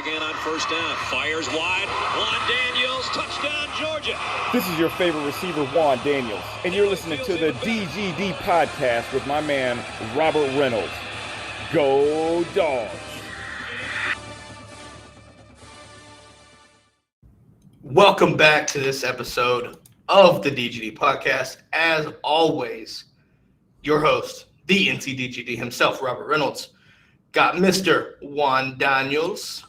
again on first down. Fires wide. Juan Daniels, touchdown, Georgia. This is your favorite receiver, Juan Daniels, and you're listening to the DGD Podcast with my man, Robert Reynolds. Go Dogs! Welcome back to this episode of the DGD Podcast. As always, your host, the NCDGD himself, Robert Reynolds, got Mr. Juan Daniels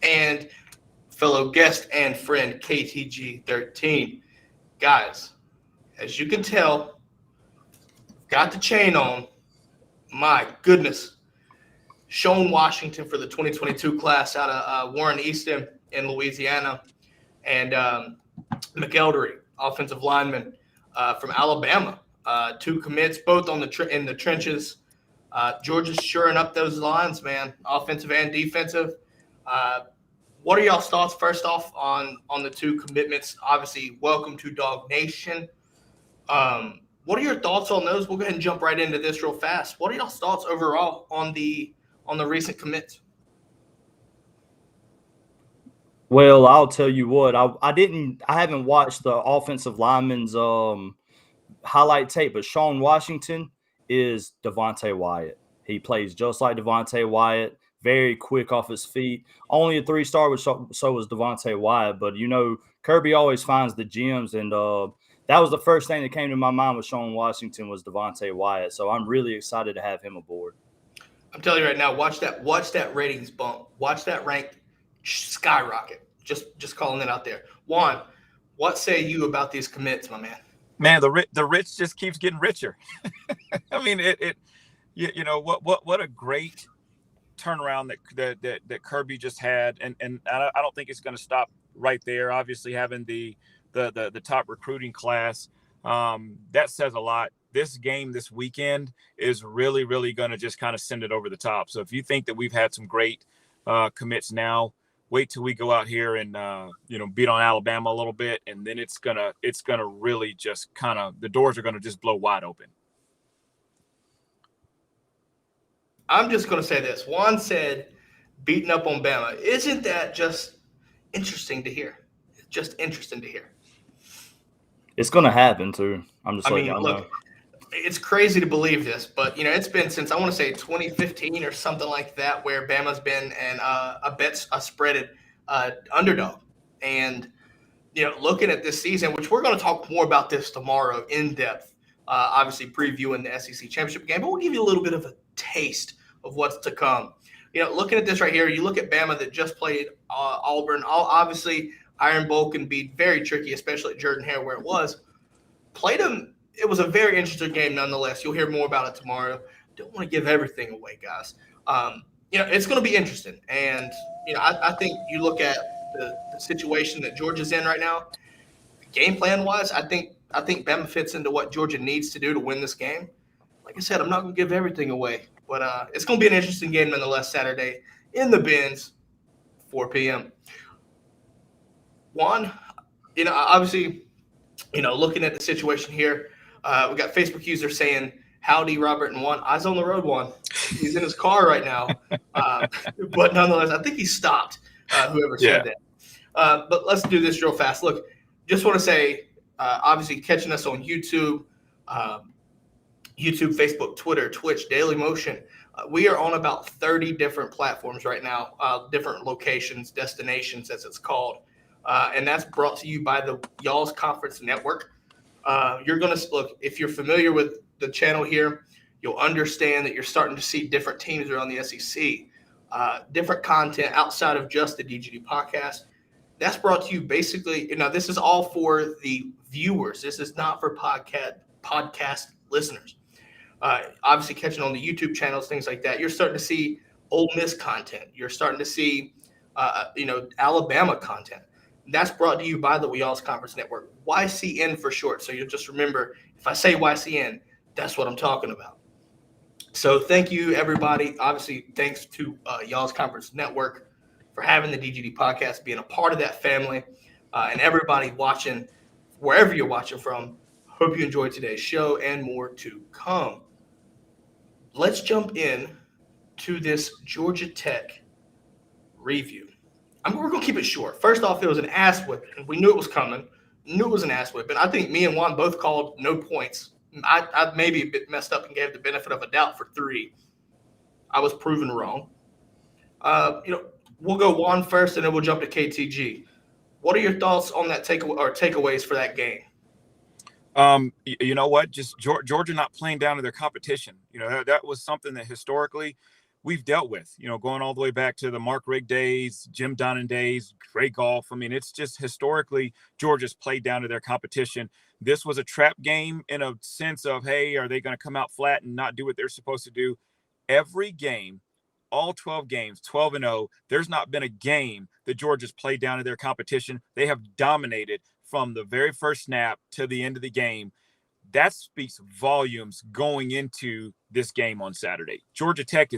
and fellow guest and friend KTG13. Guys, as you can tell, got the chain on. My goodness. Sean Washington for the 2022 class out of Warren Easton in Louisiana. And McElderry, offensive lineman from Alabama. Two commits, both on in the trenches. Georgia's shoring up those lines, man, offensive and defensive. What are y'all's thoughts, first off, on the two commitments? Obviously, welcome to Dog Nation. What are your thoughts on those? We'll go ahead and jump right into this real fast. What are y'all's thoughts overall on the recent commits? Well, I'll tell you what, I haven't watched the offensive lineman's highlight tape, but Sean Washington is Devontae Wyatt. He plays just like Devontae Wyatt, very quick off his feet. Only a 3-star, so was Devontae Wyatt. But, you know, Kirby always finds the gems, and that was the first thing that came to my mind with Sean Washington was Devontae Wyatt. So I'm really excited to have him aboard. I'm telling you right now, watch that ratings bump. Watch that rank skyrocket. Just calling it out there. Juan, what say you about these commits, my man? Man, the rich just keeps getting richer. I mean, you know what a great turnaround that Kirby just had, and I don't think it's going to stop right there. Obviously, having the top recruiting class, that says a lot. This game this weekend is really going to just kind of send it over the top. So if you think that we've had some great commits now, wait till we go out here and beat on Alabama a little bit, and then it's gonna really just kind of, the doors are gonna just blow wide open. I'm just gonna say this. Juan said beating up on Bama. Isn't that just interesting to hear? It's just interesting to hear. It's gonna happen too. I'm just letting y'all know. It's crazy to believe this, but it's been since I want to say 2015 or something like that where Bama's been a spreaded underdog. And looking at this season, which we're going to talk more about this tomorrow in depth, obviously previewing the SEC championship game, but we'll give you a little bit of a taste of what's to come. Looking at this right here, you look at Bama that just played Auburn. Obviously, Iron Bowl can be very tricky, especially at Jordan-Hare where it was. Played them. It was a very interesting game nonetheless. You'll hear more about it tomorrow. Don't want to give everything away, guys. It's going to be interesting. And, I think you look at the situation that Georgia's in right now, game plan-wise, I think Bama fits into what Georgia needs to do to win this game. Like I said, I'm not going to give everything away. But it's going to be an interesting game nonetheless Saturday in the Bins, 4 p.m. Juan, obviously, looking at the situation here, we got Facebook users saying, howdy, Robert and Juan. Eyes on the road, Juan. He's in his car right now. But nonetheless, I think he stopped, whoever said that. But let's do this real fast. Look, just want to say, obviously, catching us on YouTube, Facebook, Twitter, Twitch, Daily Motion. We are on about 30 different platforms right now, different locations, destinations, as it's called. And that's brought to you by the Y'all's Conference Network. You're going to look, if you're familiar with the channel here, you'll understand that you're starting to see different teams around the SEC, different content outside of just the DGD podcast. That's brought to you basically, this is all for the viewers. This is not for podcast listeners. Obviously catching on the YouTube channels, things like that. You're starting to see Ole Miss content. You're starting to see, Alabama content. That's brought to you by the Y'all's Conference Network, YCN for short. So you'll just remember, if I say YCN, that's what I'm talking about. So thank you, everybody. Obviously, thanks to Y'all's Conference Network for having the DGD podcast, being a part of that family, and everybody watching, wherever you're watching from. Hope you enjoyed today's show and more to come. Let's jump in to this Georgia Tech review. we're going to keep it short. First off, it was an ass whipping. We knew it was coming. Knew it was an ass whipping. I think me and Juan both called no points. I maybe a bit messed up and gave the benefit of a doubt for 3. I was proven wrong. We'll go Juan first, and then we'll jump to KTG. What are your thoughts on that takeaways for that game? You know what? Just Georgia not playing down to their competition. That was something that historically we've dealt with, going all the way back to the Mark Richt days, Jim Donnan days, Grey Golf. I mean, it's just historically Georgia's played down to their competition. This was a trap game in a sense of, hey, are they going to come out flat and not do what they're supposed to do? Every game, all 12 games, 12-0, there's not been a game that Georgia's played down to their competition. They have dominated from the very first snap to the end of the game. That speaks volumes going into this game on Saturday. Georgia Tech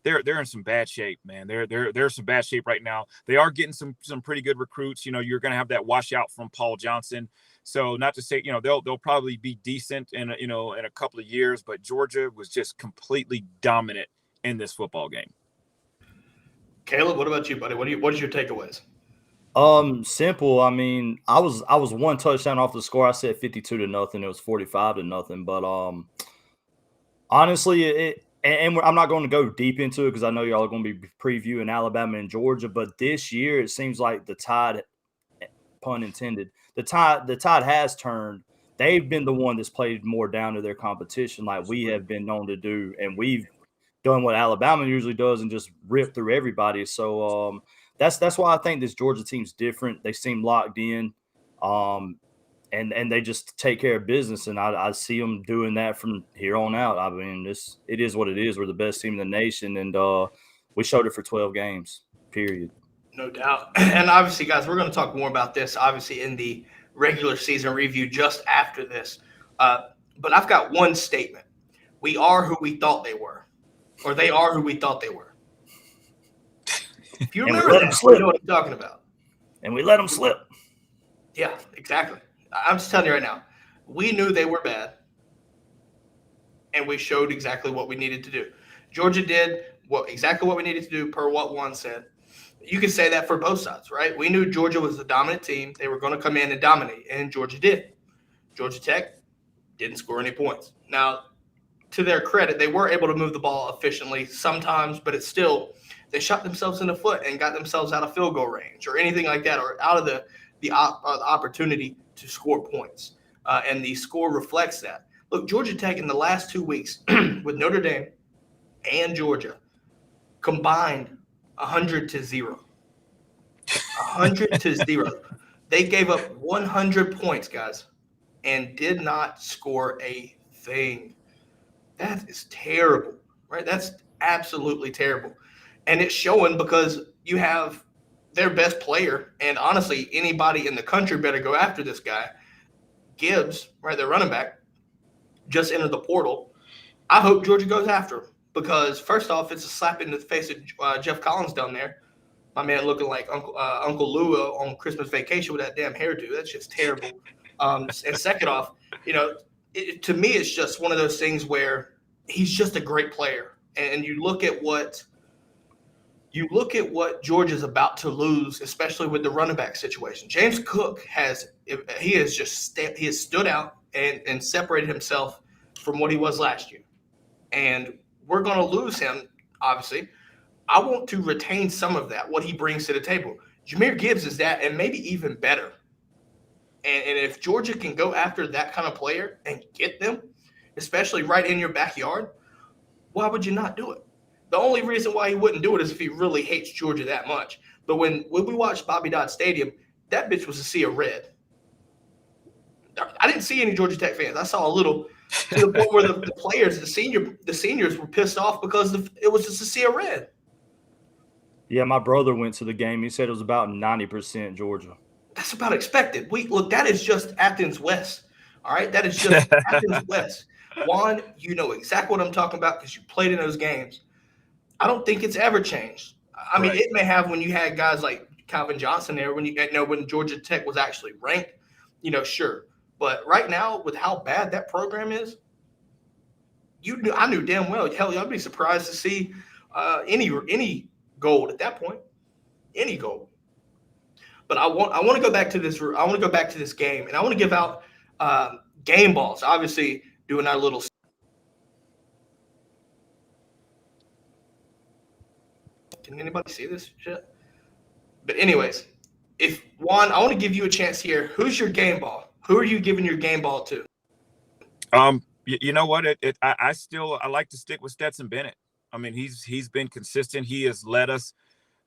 they're in some bad shape, man. They're in some bad shape right now. They are getting some pretty good recruits. You're going to have that washout from Paul Johnson. So not to say, they'll probably be decent in a couple of years, but Georgia was just completely dominant in this football game. Caleb, what about you, buddy? What is your takeaways? Simple. I mean, I was one touchdown off the score. I said 52-0. It was 45-0. But honestly, I'm not going to go deep into it because I know y'all are going to be previewing Alabama and Georgia. But this year, it seems like the tide, pun intended, the tide has turned. They've been the one that's played more down to their competition, like we have been known to do, and we've done what Alabama usually does and just rip through everybody. So that's why I think this Georgia team's different. They seem locked in, and they just take care of business. And I see them doing that from here on out. I mean, it is what it is. We're the best team in the nation, and we showed it for 12 games, period. No doubt. And obviously, guys, we're going to talk more about this, obviously, in the regular season review just after this. But I've got one statement. We are who we thought they were, or they are who we thought they were. If you remember that, you know what I'm talking about. And we let them slip. Yeah, exactly. I'm just telling you right now, we knew they were bad, and we showed exactly what we needed to do. Georgia did exactly what we needed to do per what Juan said. You can say that for both sides, right? We knew Georgia was the dominant team. They were going to come in and dominate, and Georgia did. Georgia Tech didn't score any points. Now, to their credit, they were able to move the ball efficiently sometimes, but it's still – they shot themselves in the foot and got themselves out of field goal range or anything like that, or out of the opportunity to score points. And the score reflects that. Look, Georgia Tech in the last 2 weeks with Notre Dame and Georgia combined 100-0. 100-0. They gave up 100 points, guys, and did not score a thing. That is terrible, right? That's absolutely terrible. And it's showing because you have their best player, and honestly, anybody in the country better go after this guy. Gibbs, right, their running back, just entered the portal. I hope Georgia goes after him because, first off, it's a slap in the face of Jeff Collins down there. My man looking like Uncle Lou on Christmas Vacation with that damn hairdo. That's just terrible. And second off, to me, it's just one of those things where he's just a great player. And you look at what Georgia's about to lose, especially with the running back situation. James Cook has stood out and separated himself from what he was last year. And we're going to lose him, obviously. I want to retain some of that, what he brings to the table. Jahmyr Gibbs is that, and maybe even better. And if Georgia can go after that kind of player and get them, especially right in your backyard, why would you not do it? The only reason why he wouldn't do it is if he really hates Georgia that much. But when we watched Bobby Dodd Stadium, that bitch was a sea of red. I didn't see any Georgia Tech fans. I saw a little to the point where the players, the seniors were pissed off because it was just a sea of red. Yeah, my brother went to the game. He said it was about 90% Georgia. That's about expected. Look, that is just Athens West. All right? That is just Athens West. Juan, you know exactly what I'm talking about because you played in those games. I don't think it's ever changed. I mean, it may have when you had guys like Calvin Johnson there, when Georgia Tech was actually ranked, sure. But right now, with how bad that program is, I knew damn well, hell, I'd be surprised to see any gold at that point. Any gold. But I want to go back to this. I want to go back to this game, and I want to give out game balls. Obviously, doing our little. Can anybody see this shit? But anyways, if Juan, I want to give you a chance here. Who's your game ball? Who are you giving your game ball to? You know what? I like to stick with Stetson Bennett. I mean, he's been consistent. He has led us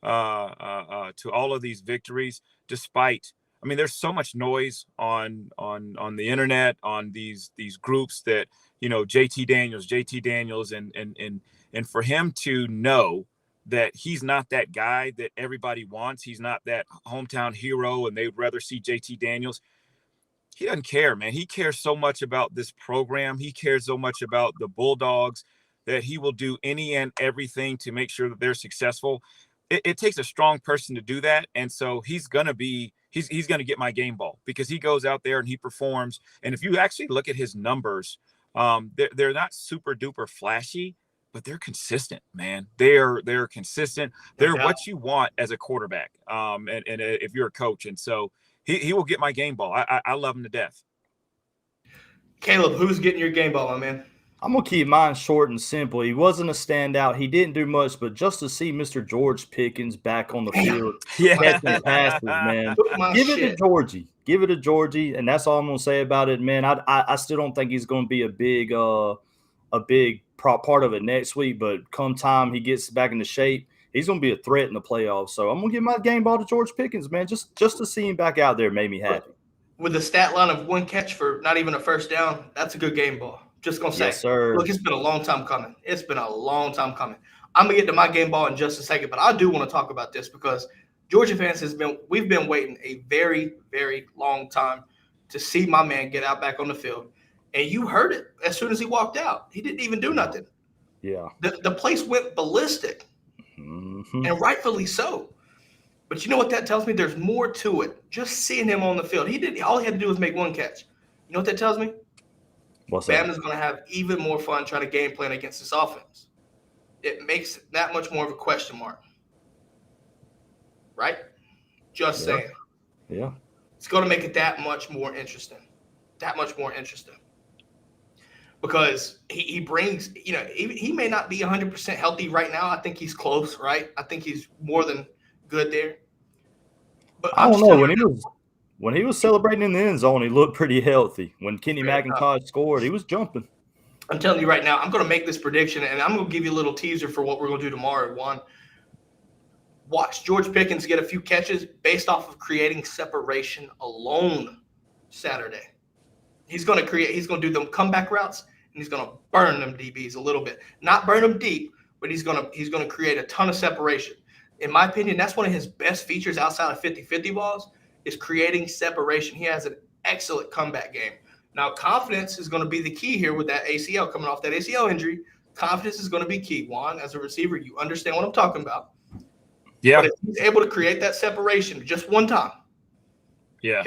to all of these victories, despite. I mean, there's so much noise on the internet, on these groups that, you know, JT Daniels, and for him to know that he's not that guy that everybody wants. He's not that hometown hero, and they'd rather see JT Daniels. He doesn't care, man. He cares so much about this program. He cares so much about the Bulldogs that he will do any and everything to make sure that they're successful. It takes a strong person to do that. And so he's going to get my game ball because he goes out there and he performs. And if you actually look at his numbers, they're not super duper flashy, but they're consistent, man. They're consistent. They're what you want as a quarterback. And if you're a coach. And so he will get my game ball. I love him to death. Caleb, who's getting your game ball, my man? I'm going to keep mine short and simple. He wasn't a standout. He didn't do much, but just to see Mr. George Pickens back on the field, catching passes, man. Give it to Georgie. Give it to Georgie, and that's all I'm going to say about it, man. I still don't think he's going to be a big part of it next week, but come time he gets back into shape, he's going to be a threat in the playoffs. So I'm going to give my game ball to George Pickens, man. Just to see him back out there made me happy. With the stat line of 1 catch for not even a first down, that's a good game ball. Just going to say, yes, sir. Look, it's been a long time coming. I'm going to get to my game ball in just a second, but I do want to talk about this because Georgia fans we've been waiting a very, very long time to see my man get out back on the field. And you heard it as soon as he walked out. He didn't even do nothing. Yeah. The place went ballistic, and rightfully so. But you know what that tells me? There's more to it. Just seeing him on the field. All he had to do was make 1 catch. You know what that tells me? What's that? Bama's going to have even more fun trying to game plan against this offense. It makes it that much more of a question mark. Right? Just saying. Yeah. It's going to make it that much more interesting. Because he brings, you know, he may not be 100% healthy right now. I think he's close, right? I think he's more than good there. But I don't know. When he was celebrating in the end zone, he looked pretty healthy. When Kenny McIntosh scored, he was jumping. I'm telling you right now, I'm going to make this prediction, and I'm going to give you a little teaser for what we're going to do tomorrow, Juan. Watch George Pickens get a few catches based off of creating separation alone Saturday. He's going to do them comeback routes, and he's going to burn them DBs a little bit. Not burn them deep, but he's going to create a ton of separation. In my opinion, that's one of his best features outside of 50-50 balls is creating separation. He has an excellent comeback game. Now, confidence is going to be the key here with that ACL coming off that ACL injury. Confidence is going to be key. Juan, as a receiver, you understand what I'm talking about. Yeah. But if he's able to create that separation just one time. Yeah.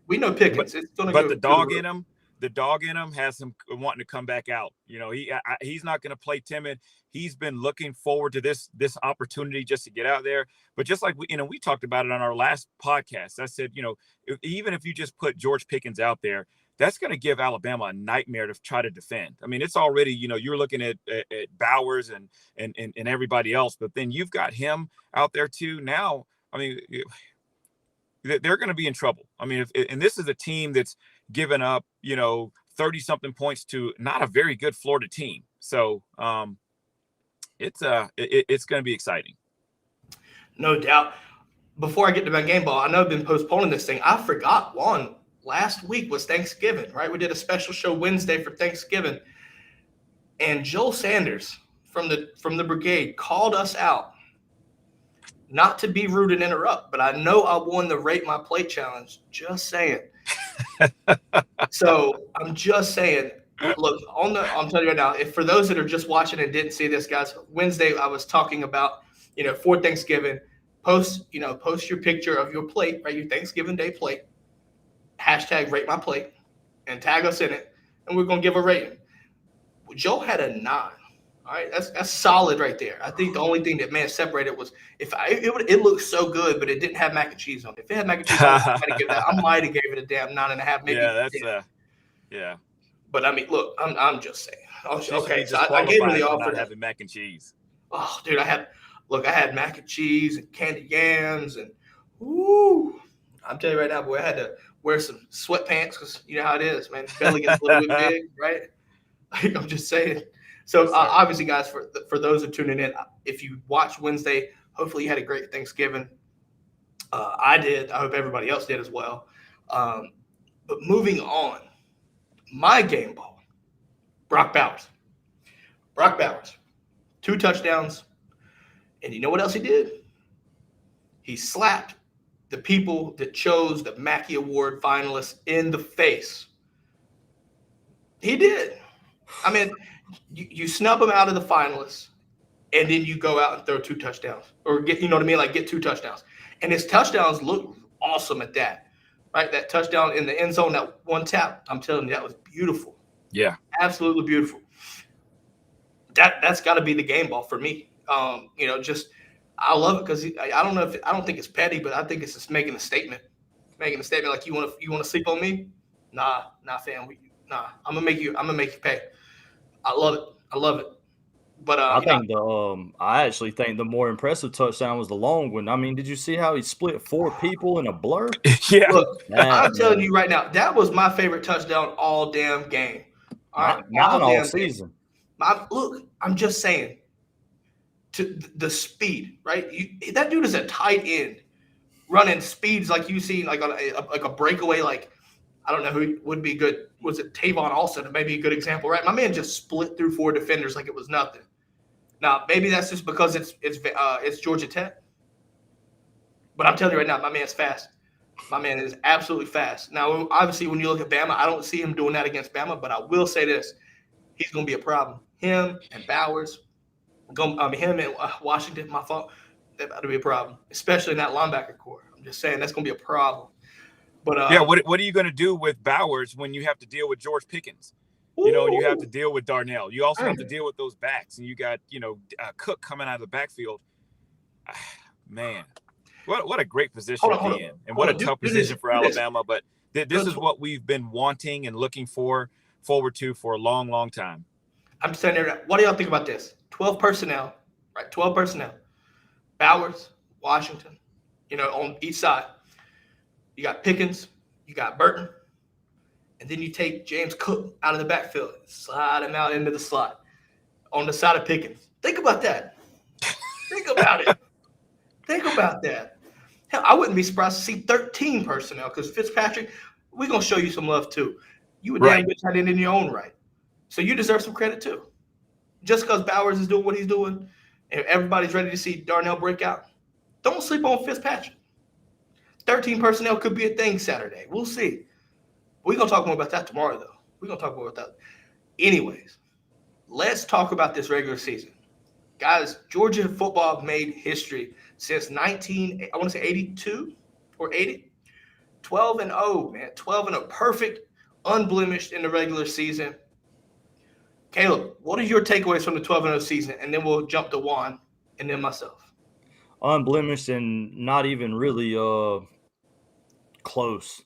We know Pickens. But the dog in him has him wanting to come back out. You know, he's not going to play timid. He's been looking forward to this opportunity just to get out there. But just like we talked about it on our last podcast, I said, you know, even if you just put George Pickens out there, that's going to give Alabama a nightmare to try to defend. I mean, it's already, you know, you're looking at Bowers and everybody else, but then you've got him out there too. Now, I mean, they're going to be in trouble. I mean, and this is a team that's given up, you know, 30-something points to not a very good Florida team. So it's going to be exciting. No doubt. Before I get to my game ball, I know I've been postponing this thing. I forgot one. Last week was Thanksgiving, right? We did a special show Wednesday for Thanksgiving. And Joel Sanders from the brigade called us out. Not to be rude and interrupt, but I know I won the Rate My Plate challenge. Just saying. So I'm just saying, look, I'm telling you right now, if for those that are just watching and didn't see this, guys, Wednesday I was talking about, you know, for Thanksgiving, post your picture of your plate, right? Your Thanksgiving Day plate, hashtag Rate My Plate, and tag us in it, and we're gonna give a rating. Joe had a 9. All right, that's solid right there. I think the only thing that man separated was it looked so good, but it didn't have mac and cheese on it. If it had mac and cheese on it, I might have gave it a damn 9.5, maybe. Yeah, that's 10. yeah. But I mean, look, I'm just saying. Okay, so I gave her disqualified the for offer. not having mac and cheese. Oh, dude, I had mac and cheese and candied yams and woo. I'm telling you right now, boy, I had to wear some sweatpants because you know how it is, man. Belly gets a little bit big, right? I'm just saying. So obviously, guys, for those who are tuning in, if you watched Wednesday, hopefully you had a great Thanksgiving. I did. I hope everybody else did as well. But moving on, my game ball, Brock Bowers. 2 touchdowns. And you know what else he did? He slapped the people that chose the Mackey Award finalists in the face. He did. I mean, you snub them out of the finalists, and then you go out and throw 2 touchdowns. Or get 2 touchdowns. And his touchdowns look awesome at that. Right? That touchdown in the end zone, that one tap, I'm telling you, that was beautiful. Yeah. Absolutely beautiful. That's got to be the game ball for me. I love it because I don't think it's petty, but I think it's just making a statement. Making a statement like you want to sleep on me? Nah, fam. I'm gonna make you pay. I love it. But I actually think the more impressive touchdown was the long one. I mean, did you see how he split 4 people in a blur? Yeah. Look, I'm telling you right now, that was my favorite touchdown all damn game. Not all season. Look, I'm just saying. To the speed, right? That dude is a tight end, running speeds like you see, like on a breakaway. Like I don't know who would be good. Was it Tavon Alston? Maybe a good example, right? My man just split through 4 defenders like it was nothing. Now maybe that's just because it's Georgia Tech, but I'm telling you right now, my man's fast. My man is absolutely fast. Now, obviously, when you look at Bama, I don't see him doing that against Bama, but I will say this: he's going to be a problem. Him and Bowers. Him and Washington, my fault. That ought to be a problem, especially in that linebacker core. I'm just saying that's going to be a problem. But what are you going to do with Bowers when you have to deal with George Pickens? You know, and you have to deal with Darnell. You also have to deal with those backs, and you got Cook coming out of the backfield. Man, what a great position to be in, and what a tough position for Alabama. But this is what we've been wanting and looking forward to for a long, long time. I'm saying there. What do y'all think about this? 12 personnel, right? 12 personnel. Bowers, Washington, on each side. You got Pickens, you got Burton, and then you take James Cook out of the backfield, slide him out into the slot on the side of Pickens. Think about that. Think about it. Think about that. Hell, I wouldn't be surprised to see 13 personnel because Fitzpatrick, we're going to show you some love too. You were damn good tight end in your own right. So you deserve some credit too. Just because Bowers is doing what he's doing and everybody's ready to see Darnell break out, don't sleep on Fitzpatrick. 13 personnel could be a thing Saturday. We'll see. We're going to talk more about that tomorrow, though. We're going to talk more about that. Anyways, let's talk about this regular season. Guys, Georgia football made history since 82 or 80. 12-0, man. 12-0. Perfect, unblemished in the regular season. Caleb, what are your takeaways from the 12-0 season? And then we'll jump to Juan and then myself. Unblemished and not even really close.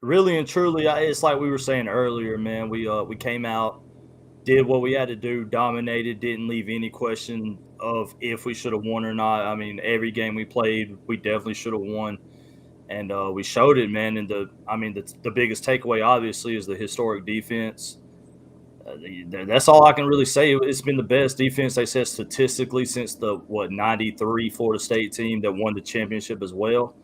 Really and truly, it's like we were saying earlier, man. We came out, did what we had to do, dominated, didn't leave any question of if we should have won or not. I mean, every game we played, we definitely should have won. And we showed it, man. And the biggest takeaway, obviously, is the historic defense. That's all I can really say. It's been the best defense, they said, statistically since the 93 Florida State team that won the championship as well.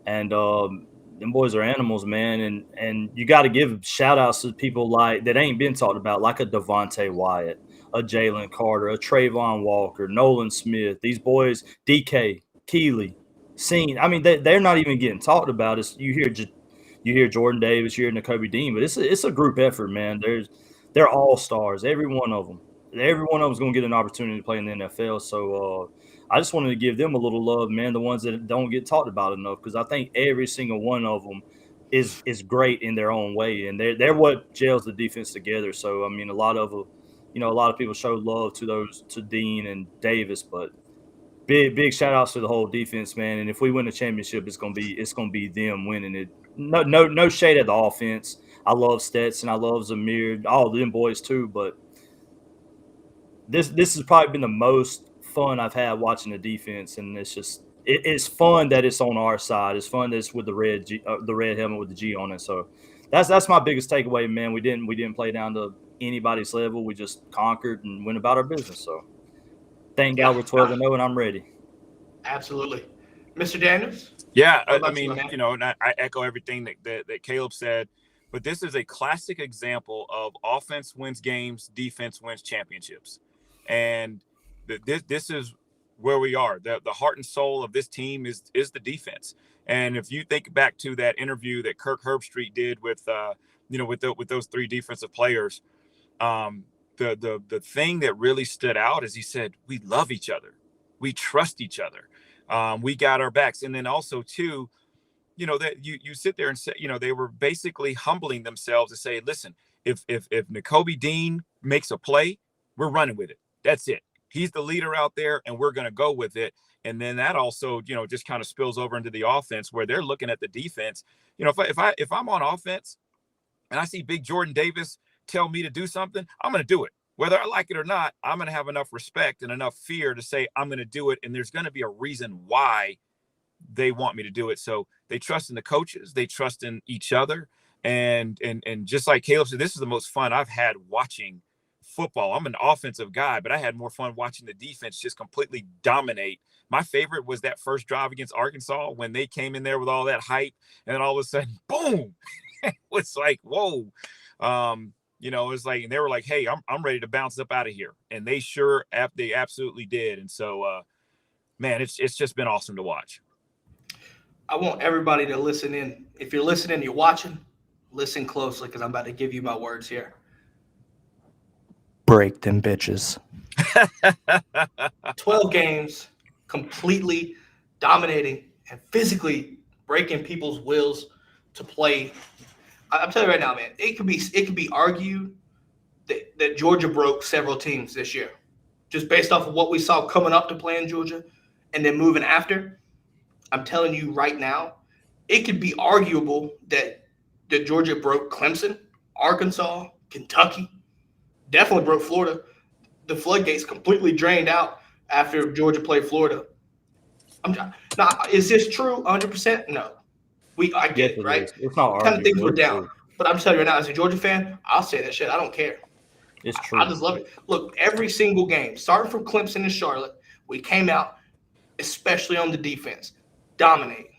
And them boys are animals, man. And you got to give shout outs to people like that ain't been talked about, like a Devontae Wyatt, a Jalen Carter, a Trayvon Walker, Nolan Smith. These boys, DK, Keeley, Seen. I mean, they're not even getting talked about. You hear Jordan Davis, you hear Nakobe Dean, but it's a group effort, man. They're all stars, every one of them. Every one of them is going to get an opportunity to play in the NFL. So I just wanted to give them a little love, man, the ones that don't get talked about enough, because I think every single one of them is great in their own way, and they're what gels the defense together. So, I mean, a lot of a lot of people show love to Dean and Davis, but big shout outs to the whole defense, man. And if we win the championship, it's gonna be them winning it. No shade at the offense. I love Stetson, I love Zamir, all of them boys too, but this has probably been the most fun I've had watching the defense, and it's fun that it's on our side. It's fun that it's with the red helmet with the G on it. So that's my biggest takeaway, man. We didn't play down to anybody's level. We just conquered and went about our business. So thank God we're 12-0, and I'm ready. Absolutely, Mr. Daniels. Yeah, I mean, and I echo everything that Caleb said. But this is a classic example of offense wins games, defense wins championships. And this is where we are. The heart and soul of this team is the defense. And if you think back to that interview that Kirk Herbstreit did with with those three defensive players, the thing that really stood out is he said, we love each other. We trust each other. We got our backs. And then also too, that you sit there and say, they were basically humbling themselves to say, listen, if Nakobe Dean makes a play, we're running with it. That's it. He's the leader out there, and we're going to go with it. And then that also, just kind of spills over into the offense where they're looking at the defense. If I'm on offense and I see Big Jordan Davis tell me to do something, I'm going to do it. Whether I like it or not, I'm going to have enough respect and enough fear to say I'm going to do it. And there's going to be a reason why they want me to do it. So they trust in the coaches, they trust in each other. And just like Caleb said, this is the most fun I've had watching football. I'm an offensive guy, but I had more fun watching the defense just completely dominate. My favorite was that first drive against Arkansas when they came in there with all that hype, and then all of a sudden, boom! It's like, whoa. It's like, and they were like, hey, I'm ready to bounce up out of here. And they absolutely did. And so, man, it's just been awesome to watch. I want everybody to listen in. If you're listening, you're watching, listen closely because I'm about to give you my words here. Break them bitches. 12 games, completely dominating and physically breaking people's wills to play. I'm telling you right now, man, it could be argued that Georgia broke several teams this year, just based off of what we saw coming up to play in Georgia and then moving after. I'm telling you right now, it could be arguable that Georgia broke Clemson, Arkansas, Kentucky, definitely broke Florida. The floodgates completely drained out after Georgia played Florida. Now, is this true 100%? No. I get it, right? It's not kind of things were down. True. But I'm telling you right now, as a Georgia fan, I'll say that shit. I don't care. It's true. I just love it. Look, every single game, starting from Clemson and Charlotte, we came out, especially on the defense, dominate.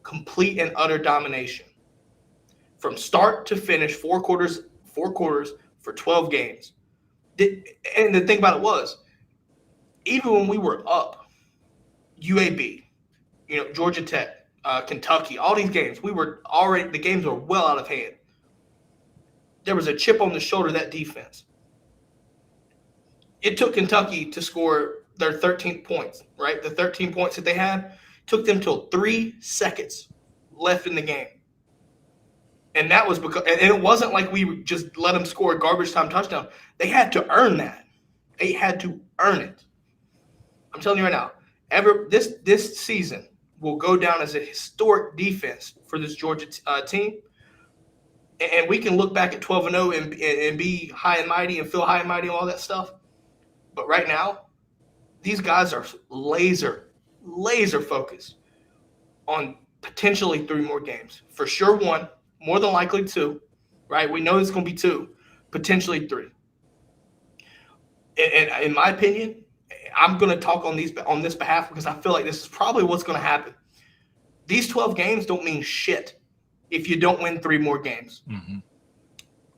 Complete and utter domination. From start to finish, four quarters for 12 games. And the thing about it was, even when we were up, UAB, Georgia Tech, Kentucky, all these games, the games were well out of hand. There was a chip on the shoulder of that defense. It took Kentucky to score their 13 points, right? The 13 points that they had took them till 3 seconds left in the game. And that was because, and it wasn't like we just let them score a garbage time touchdown. They had to earn that. They had to earn it. I'm telling you right now, this season will go down as a historic defense for this Georgia team. And we can look back at 12-0 and be high and mighty and feel high and mighty and all that stuff. But right now, these guys are laser focused on potentially 3 more games. For sure 1, more than likely 2, right? We know it's going to be 2, potentially 3. And in my opinion, I'm going to talk on this behalf because I feel like this is probably what's going to happen. These 12 games don't mean shit if you don't win 3 more games. Mm-hmm.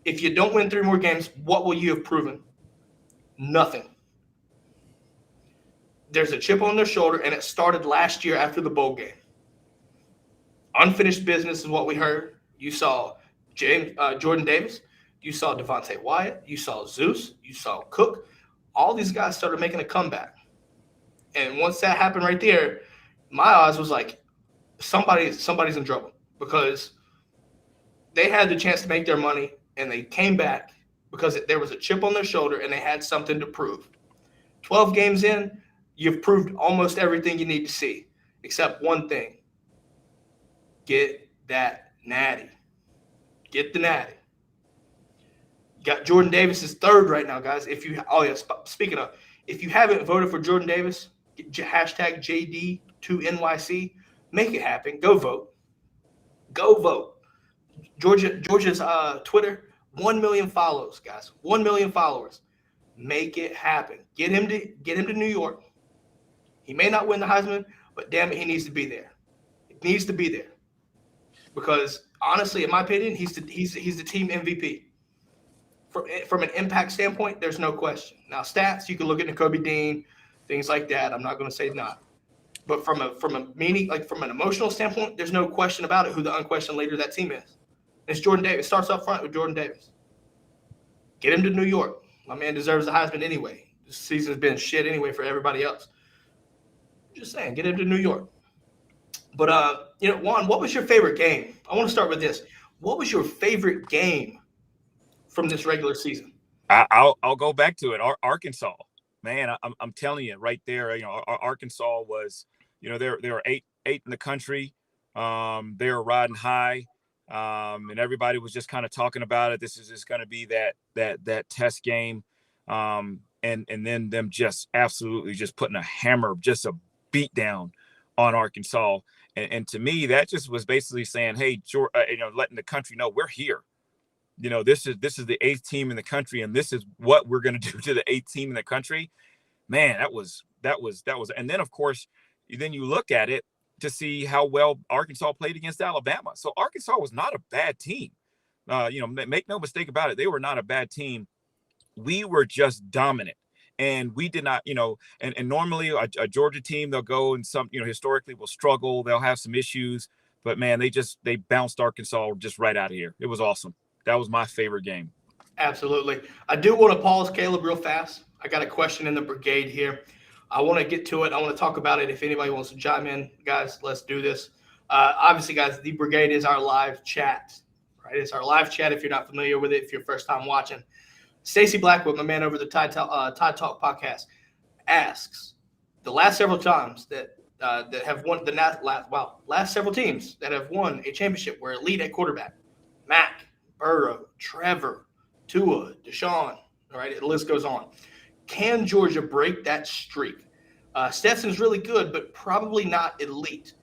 If you don't win 3 more games, what will you have proven? Nothing. There's a chip on their shoulder, and it started last year after the bowl game. Unfinished business is what we heard. You saw Jordan Davis. You saw Devontae Wyatt. You saw Zeus. You saw Cook. All these guys started making a comeback. And once that happened right there, my eyes was like, somebody's in trouble because they had the chance to make their money, and they came back because there was a chip on their shoulder and they had something to prove. 12 games in, you've proved almost everything you need to see, except one thing. Get that natty. Get the natty. You got Jordan Davis is third right now, guys. Speaking of, if you haven't voted for Jordan Davis, hashtag JD2NYC, make it happen. Go vote. Go vote. Georgia's Twitter, 1 million follows, guys. 1 million followers. Make it happen. Get him to New York. He may not win the Heisman, but damn it, he needs to be there. He needs to be there. Because honestly, in my opinion, he's the team MVP. From an impact standpoint, there's no question. Now, stats, you can look at Nakobe Dean, things like that. I'm not going to say not. But from a meaning, like from an emotional standpoint, there's no question about it who the unquestioned leader of that team is. It's Jordan Davis. Starts up front with Jordan Davis. Get him to New York. My man deserves the Heisman anyway. This season's been shit anyway for everybody else. Just saying, get him to New York. But, Juan, what was your favorite game? I want to start with this. What was your favorite game from this regular season? I'll go back to it. Arkansas, man, I'm telling you right there, Arkansas was, they were eight in the country. They were riding high. And everybody was just kind of talking about it. This is just going to be that test game. And then them just absolutely just putting a hammer, just a beat down on Arkansas. And to me, that just was basically saying, hey, letting the country know we're here. This is the 8th team in the country, and this is what we're going to do to the 8th team in the country. Man, that was. And then, of course, then you look at it to see how well Arkansas played against Alabama. So Arkansas was not a bad team. Make no mistake about it. They were not a bad team. We were just dominant. And we did not, and normally a Georgia team, they'll go and historically will struggle. They'll have some issues. But, man, they bounced Arkansas just right out of here. It was awesome. That was my favorite game. Absolutely. I do want to pause, Caleb, real fast. I got a question in the brigade here. I want to get to it. I want to talk about it. If anybody wants to chime in, guys, let's do this. Obviously, guys, the brigade is our live chat, right? It's our live chat if you're not familiar with it, if you're first time watching. Stacey Blackwood, my man over the Tide Talk podcast, asks, the last several times that have won last several teams that have won a championship were elite at quarterback. Mac, Burrow, Trevor, Tua, Deshaun, all right, the list goes on. Can Georgia break that streak? Stetson's really good, but probably not elite.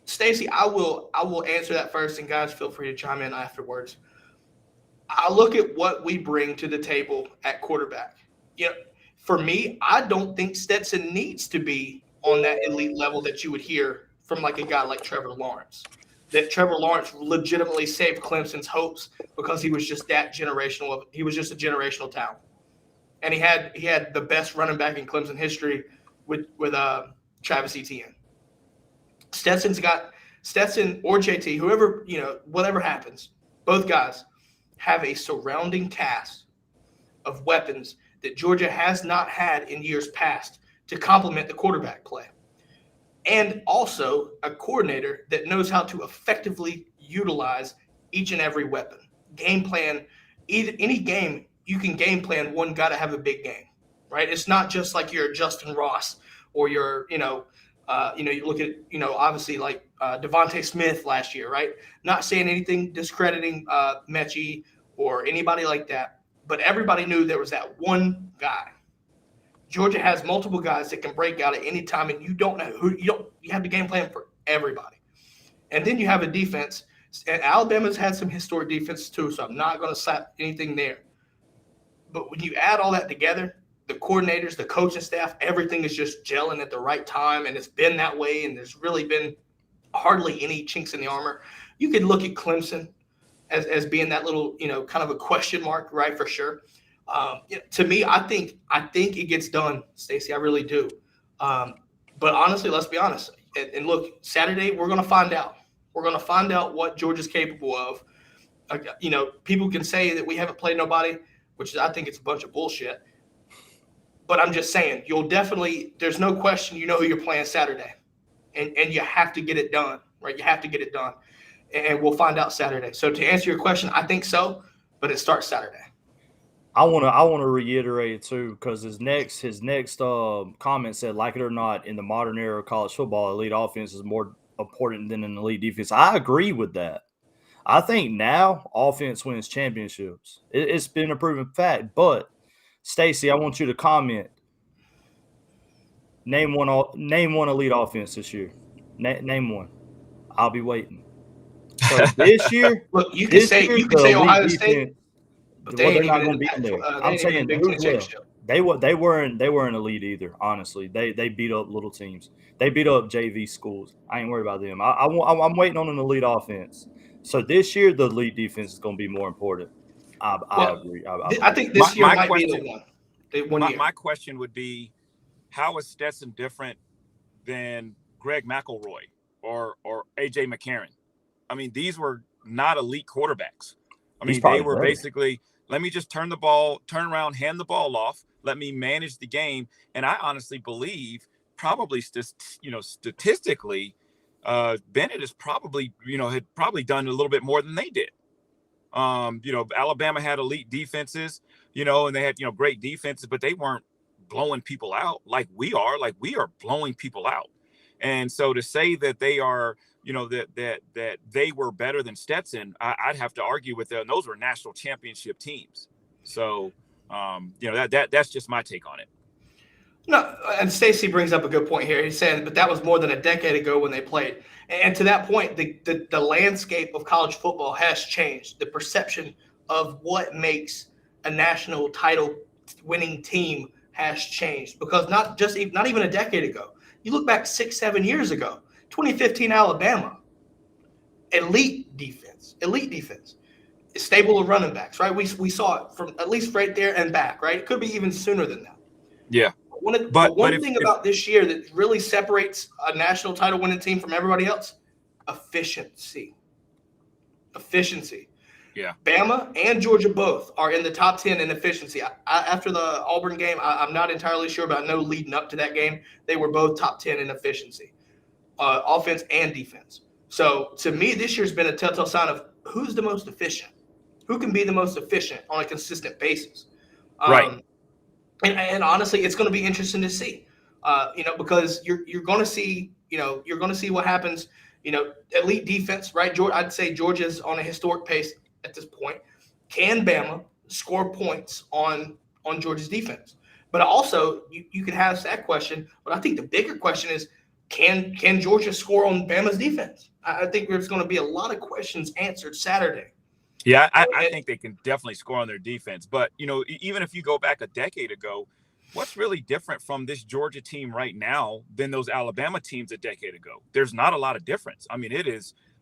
Stacey, I will answer that first, and guys, feel free to chime in afterwards. I look at what we bring to the table at quarterback. For me, I don't think Stetson needs to be on that elite level that you would hear from like a guy like Trevor Lawrence. That Trevor Lawrence legitimately saved Clemson's hopes because he was just that generational. He was just a generational talent, and he had the best running back in Clemson history with Travis Etienne. Stetson or JT, whoever whatever happens, both guys have a surrounding cast of weapons that Georgia has not had in years past to complement the quarterback play. And also a coordinator that knows how to effectively utilize each and every weapon. Game plan, any game, you can game plan one guy to have a big game, right? It's not just like you're Justin Ross or you're, you look at, obviously like Devontae Smith last year, right? Not saying anything discrediting Mechie or anybody like that, but everybody knew there was that one guy. Georgia has multiple guys that can break out at any time, and you don't know who you have the game plan for everybody. And then you have a defense, and Alabama's had some historic defense too, so I'm not going to slap anything there. But when you add all that together, the coordinators, the coaching staff, everything is just gelling at the right time, and it's been that way, and there's really been hardly any chinks in the armor. You could look at Clemson as being that little, kind of a question mark, right, for sure. To me, I think it gets done, Stacey. I really do. But honestly, let's be honest. And look, Saturday, we're going to find out. We're going to find out what Georgia's capable of. People can say that we haven't played nobody, which I think it's a bunch of bullshit. But I'm just saying, there's no question who you're playing Saturday. And you have to get it done, right? You have to get it done. And we'll find out Saturday. So to answer your question, I think so. but it starts Saturday. I want to reiterate too, because his next comment said, like it or not, in the modern era of college football, elite offense is more important than an elite defense. I agree with that. I think now offense wins championships. It's been a proven fact. But Stacy, I want you to comment. Name one elite offense this year. Name one. I'll be waiting. So this year, look, you can say Ohio State. But they're not going to be in there. I'm saying who's left. They weren't elite either. Honestly, they beat up little teams. They beat up JV schools. I ain't worried about them. I'm waiting on an elite offense. So this year, the elite defense is going to be more important. I agree. I think this year might be the one. My question would be, how is Stetson different than Greg McElroy or AJ McCarron? I mean, these were not elite quarterbacks. I mean, they were basically, let me just turn around, hand the ball off, let me manage the game. And I honestly believe probably, statistically, Bennett is probably, had probably done a little bit more than they did. Alabama had elite defenses, and they had, great defenses, but they weren't blowing people out like we are. Like, we are blowing people out. And so to say that they are, that they were better than Stetson, I'd have to argue with them. Those were national championship teams. So, that's just my take on it. No, and Stacy brings up a good point here. He's saying, but that was more than a decade ago when they played. And to that point, the landscape of college football has changed. The perception of what makes a national title winning team has changed, because not even a decade ago. You look back 6-7 years ago, 2015 Alabama, elite defense, stable of running backs, right? We saw it from at least right there and back, right? It could be even sooner than that. Yeah. One thing about this year that really separates a national title winning team from everybody else, efficiency. Yeah. Bama and Georgia both are in the top 10 in efficiency. After the Auburn game, I'm not entirely sure, but I know leading up to that game, they were both top 10 in efficiency, offense and defense. So to me, this year's been a telltale sign of who's the most efficient, who can be the most efficient on a consistent basis. Right. And honestly, it's going to be interesting to see, because you're going to see, what happens, elite defense, right? I'd say Georgia's on a historic pace at this point. Can Bama score points on Georgia's defense? But also, you can ask that question. But I think the bigger question is, can Georgia score on Bama's defense? I think there's going to be a lot of questions answered Saturday. Yeah, I think they can definitely score on their defense. But, even if you go back a decade ago, what's really different from this Georgia team right now than those Alabama teams a decade ago? There's not a lot of difference. I mean,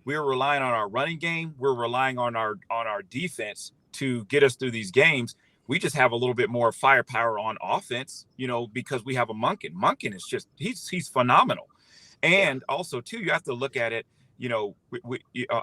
we're relying on our running game. We're relying on our defense to get us through these games. We just have a little bit more firepower on offense, because we have a Monken. Monken is just, he's phenomenal. And also, too, you have to look at it.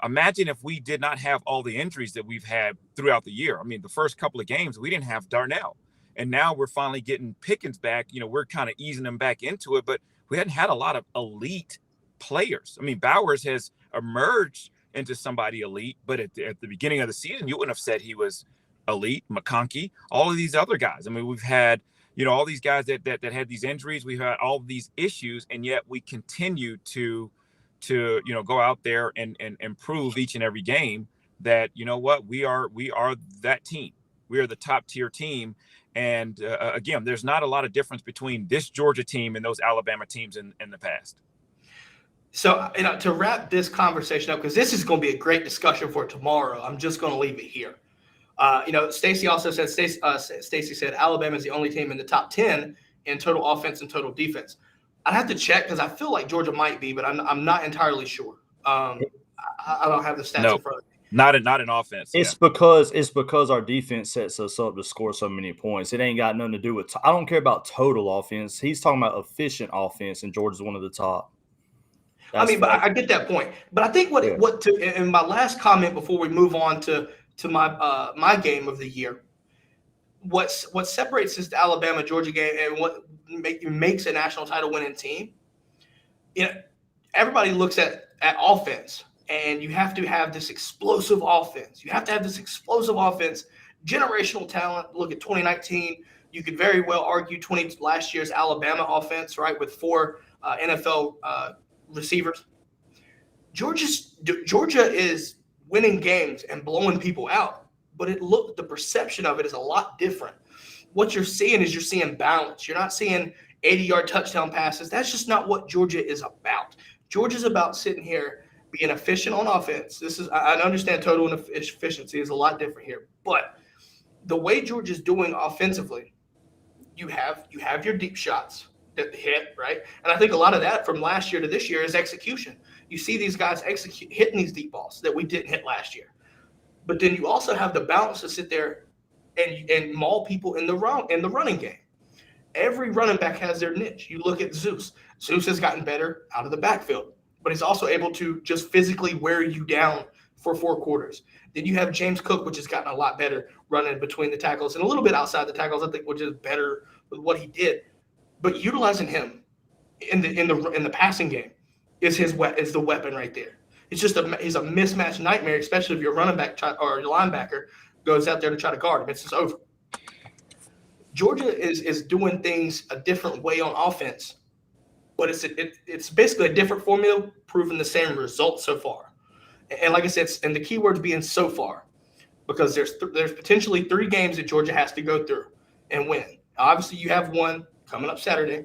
Imagine if we did not have all the injuries that we've had throughout the year. I mean, the first couple of games, we didn't have Darnell. And now we're finally getting Pickens back. We're kind of easing them back into it. But we hadn't had a lot of elite players. I mean, Bowers has emerged into somebody elite. But at the beginning of the season, you wouldn't have said he was elite. McConkey, all of these other guys. I mean, we've had, all these guys that had these injuries. We've had all of these issues. And yet we continue to go out there and prove each and every game that, we are that team. We are the top tier team. And again, there's not a lot of difference between this Georgia team and those Alabama teams in the past. So, to wrap this conversation up, because this is going to be a great discussion for tomorrow, I'm just going to leave it here. Stacy also said, Stacy said Alabama is the only team in the top 10 in total offense and total defense. I'd have to check because I feel like Georgia might be, but I'm not entirely sure. I don't have the stats in front of me. Not in offense. It's because our defense sets us up to score so many points. It ain't got nothing to do with. I don't care about total offense. He's talking about efficient offense, and Georgia's one of the top. But I get that point. But I think in my last comment before we move on to my game of the year, what separates this Alabama Georgia game and what makes a national title winning team, everybody looks at offense, and you have to have this explosive offense. You have to have this explosive offense generational talent. Look at 2019. You could very well argue last year's Alabama offense, right, with 4 NFL receivers. Georgia is winning games and blowing people out, but the perception of it is a lot different. What you're seeing balance. You're not seeing 80-yard touchdown passes. That's just not what Georgia is about. Georgia's about sitting here being efficient on offense. I understand total efficiency is a lot different here, but the way Georgia's doing offensively, you have your deep shots that hit, right? And I think a lot of that from last year to this year is execution. You see these guys hitting these deep balls that we didn't hit last year. But then you also have the balance to sit there and maul people in the running game. Every running back has their niche. You look at Zeus. Zeus has gotten better out of the backfield, but he's also able to just physically wear you down for 4 quarters. Then you have James Cook, which has gotten a lot better running between the tackles and a little bit outside the tackles, I think, which is better with what he did. But utilizing him in the passing game is the weapon right there. It's just he's a mismatch nightmare, especially if your running back or your linebacker goes out there to try to guard him. It's just over. Georgia is doing things a different way on offense, but it's basically a different formula, proving the same results so far. And like I said, and the key words being so far, because there's potentially 3 games that Georgia has to go through and win. Obviously, you have 1 coming up Saturday.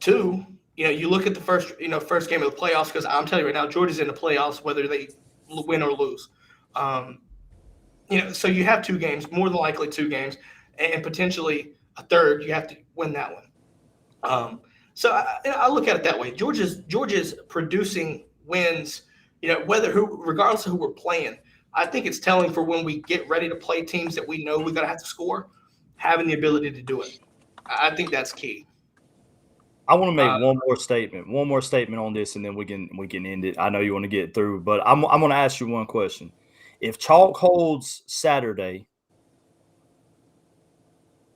2, you look at the first game of the playoffs, because I'm telling you right now, Georgia's in the playoffs whether they win or lose. So you have 2 games, more than likely 2 games, and potentially a third. You have to win that one. So I look at it that way. Georgia's producing wins. Regardless of who we're playing. I think it's telling for when we get ready to play teams that we know we're gonna have to score, having the ability to do it. I think that's key. I want to make one more statement on this, and then we can end it. I know you want to get through, but I'm going to ask you one question. If chalk holds Saturday,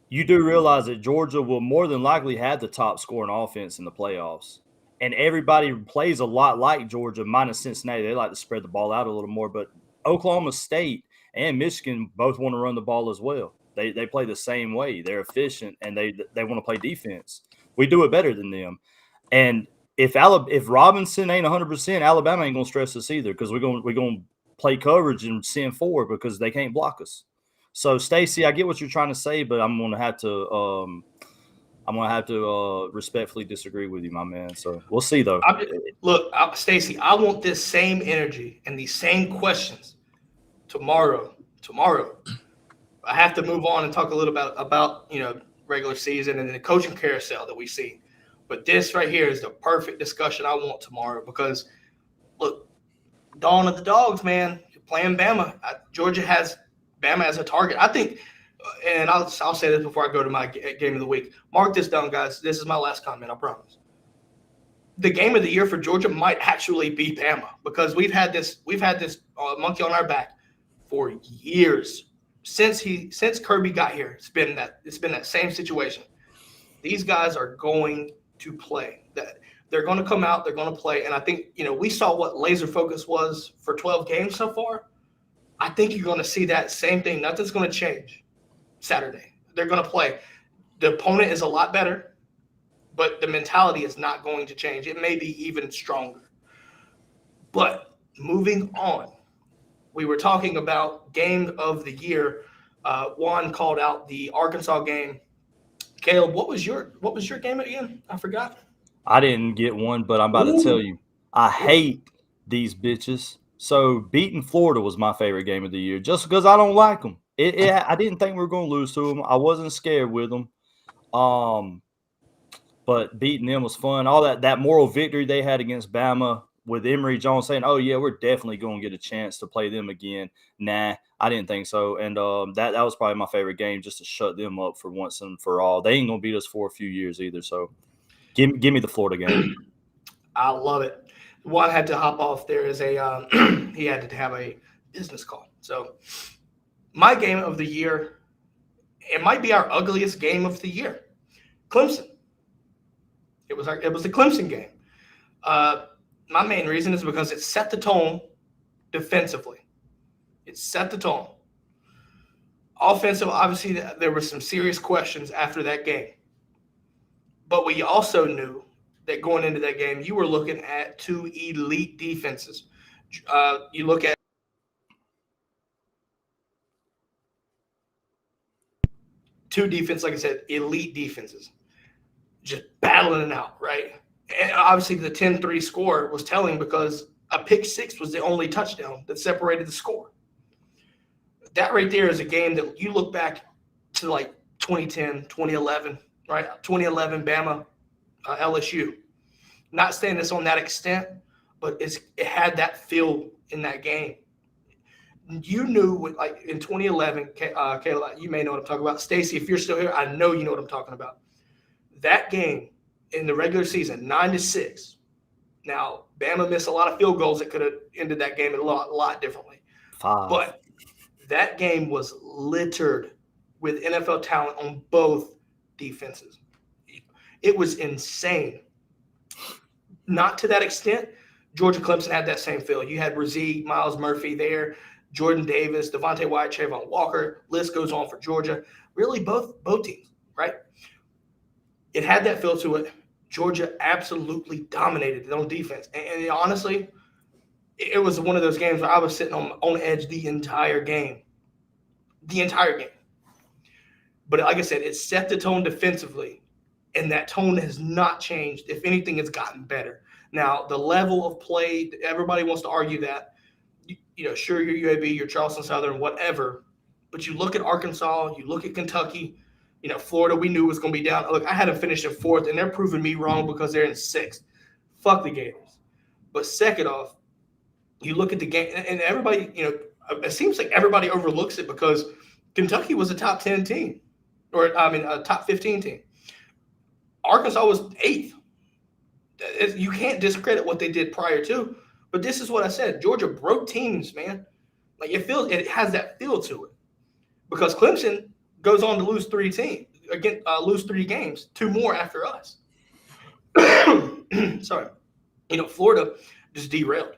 you do realize that Georgia will more than likely have the top scoring offense in the playoffs. And everybody plays a lot like Georgia, minus Cincinnati. They like to spread the ball out a little more. But Oklahoma State and Michigan both want to run the ball as well. They play the same way. They're efficient, and they want to play defense. We do it better than them. And if Robinson ain't 100%, Alabama ain't going to stress us either, because we're going to play coverage and send forward because they can't block us. So, Stacey, I get what you're trying to say, but I'm going to have to respectfully disagree with you, my man. So we'll see, though. Stacey, I want this same energy and these same questions tomorrow. I have to move on and talk a little about regular season and the coaching carousel that we see. But this right here is the perfect discussion I want tomorrow, because look, dawn of the dogs, man. You're playing Bama. Georgia has Bama as a target. I think. And I'll say this before I go to my game of the week. Mark this down, guys. This is my last comment, I promise. The game of the year for Georgia might actually be Bama, because we've had this monkey on our back for years. Since Kirby got here, it's been that same situation. These guys are going to play. They're going to come out. They're going to play. And I think we saw what laser focus was for 12 games so far. I think you're going to see that same thing. Nothing's going to change Saturday. They're going to play. The opponent is a lot better, but the mentality is not going to change. It may be even stronger. But moving on, we were talking about game of the year. Juan called out the Arkansas game. Caleb, what was your game again? I forgot. I didn't get one, but I'm about to tell you. I hate these bitches. So beating Florida was my favorite game of the year, just because I don't like them. I didn't think we were going to lose to them. I wasn't scared with them. But beating them was fun. All that moral victory they had against Bama, with Emory Jones saying, "Oh yeah, we're definitely going to get a chance to play them again." Nah, I didn't think so. And that was probably my favorite game, just to shut them up for once and for all. They ain't going to beat us for a few years either. So give me the Florida game. I love it. Juan had to hop off. There is he had to have a business call. So my game of the year, it might be our ugliest game of the year. Clemson. It was the Clemson game. My main reason is because it set the tone defensively. It set the tone. Offensive, obviously, there were some serious questions after that game. But we also knew that going into that game, you were looking at two elite defenses. You look at two defense, like I said, elite defenses, just battling it out, right? And obviously the 10-3 score was telling because a pick six was the only touchdown that separated the score. That right there is a game that you look back to like 2010, 2011, right? 2011 Bama, LSU. Not saying this on that extent, but it had that feel in that game. You knew, like in 2011, Kayla, you may know what I'm talking about. Stacy, if you're still here, I know you know what I'm talking about. That game in the regular season, 9-6. Now, Bama missed a lot of field goals that could have ended that game a lot differently. 5. But that game was littered with NFL talent on both defenses. It was insane. Not to that extent. Georgia Clemson had that same feel. You had Razzie, Miles Murphy there, Jordan Davis, Devontae Wyatt, Trayvon Walker. List goes on for Georgia. Really, both teams, right? It had that feel to it. Georgia absolutely dominated it on defense. And honestly, it was one of those games where I was sitting on edge the entire game. The entire game. But like I said, it set the tone defensively, and that tone has not changed. If anything, it's gotten better. Now, the level of play, everybody wants to argue that. You know, sure, you're UAB, you're Charleston Southern, whatever. But you look at Arkansas, you look at Kentucky, you know, Florida, we knew was going to be down. Look, I had them finish in 4th, and they're proving me wrong because they're in 6th. Fuck the Gators. But second off, you look at the game, and everybody, you know, it seems like everybody overlooks it because Kentucky was a top 10 team, or I mean, a top 15 team. Arkansas was 8th. You can't discredit what they did prior to. But this is what I said. Georgia broke teams, man. Like it has that feel to it. Because Clemson goes on to lose 3 games, 2 more after us. Sorry. You know, Florida just derailed.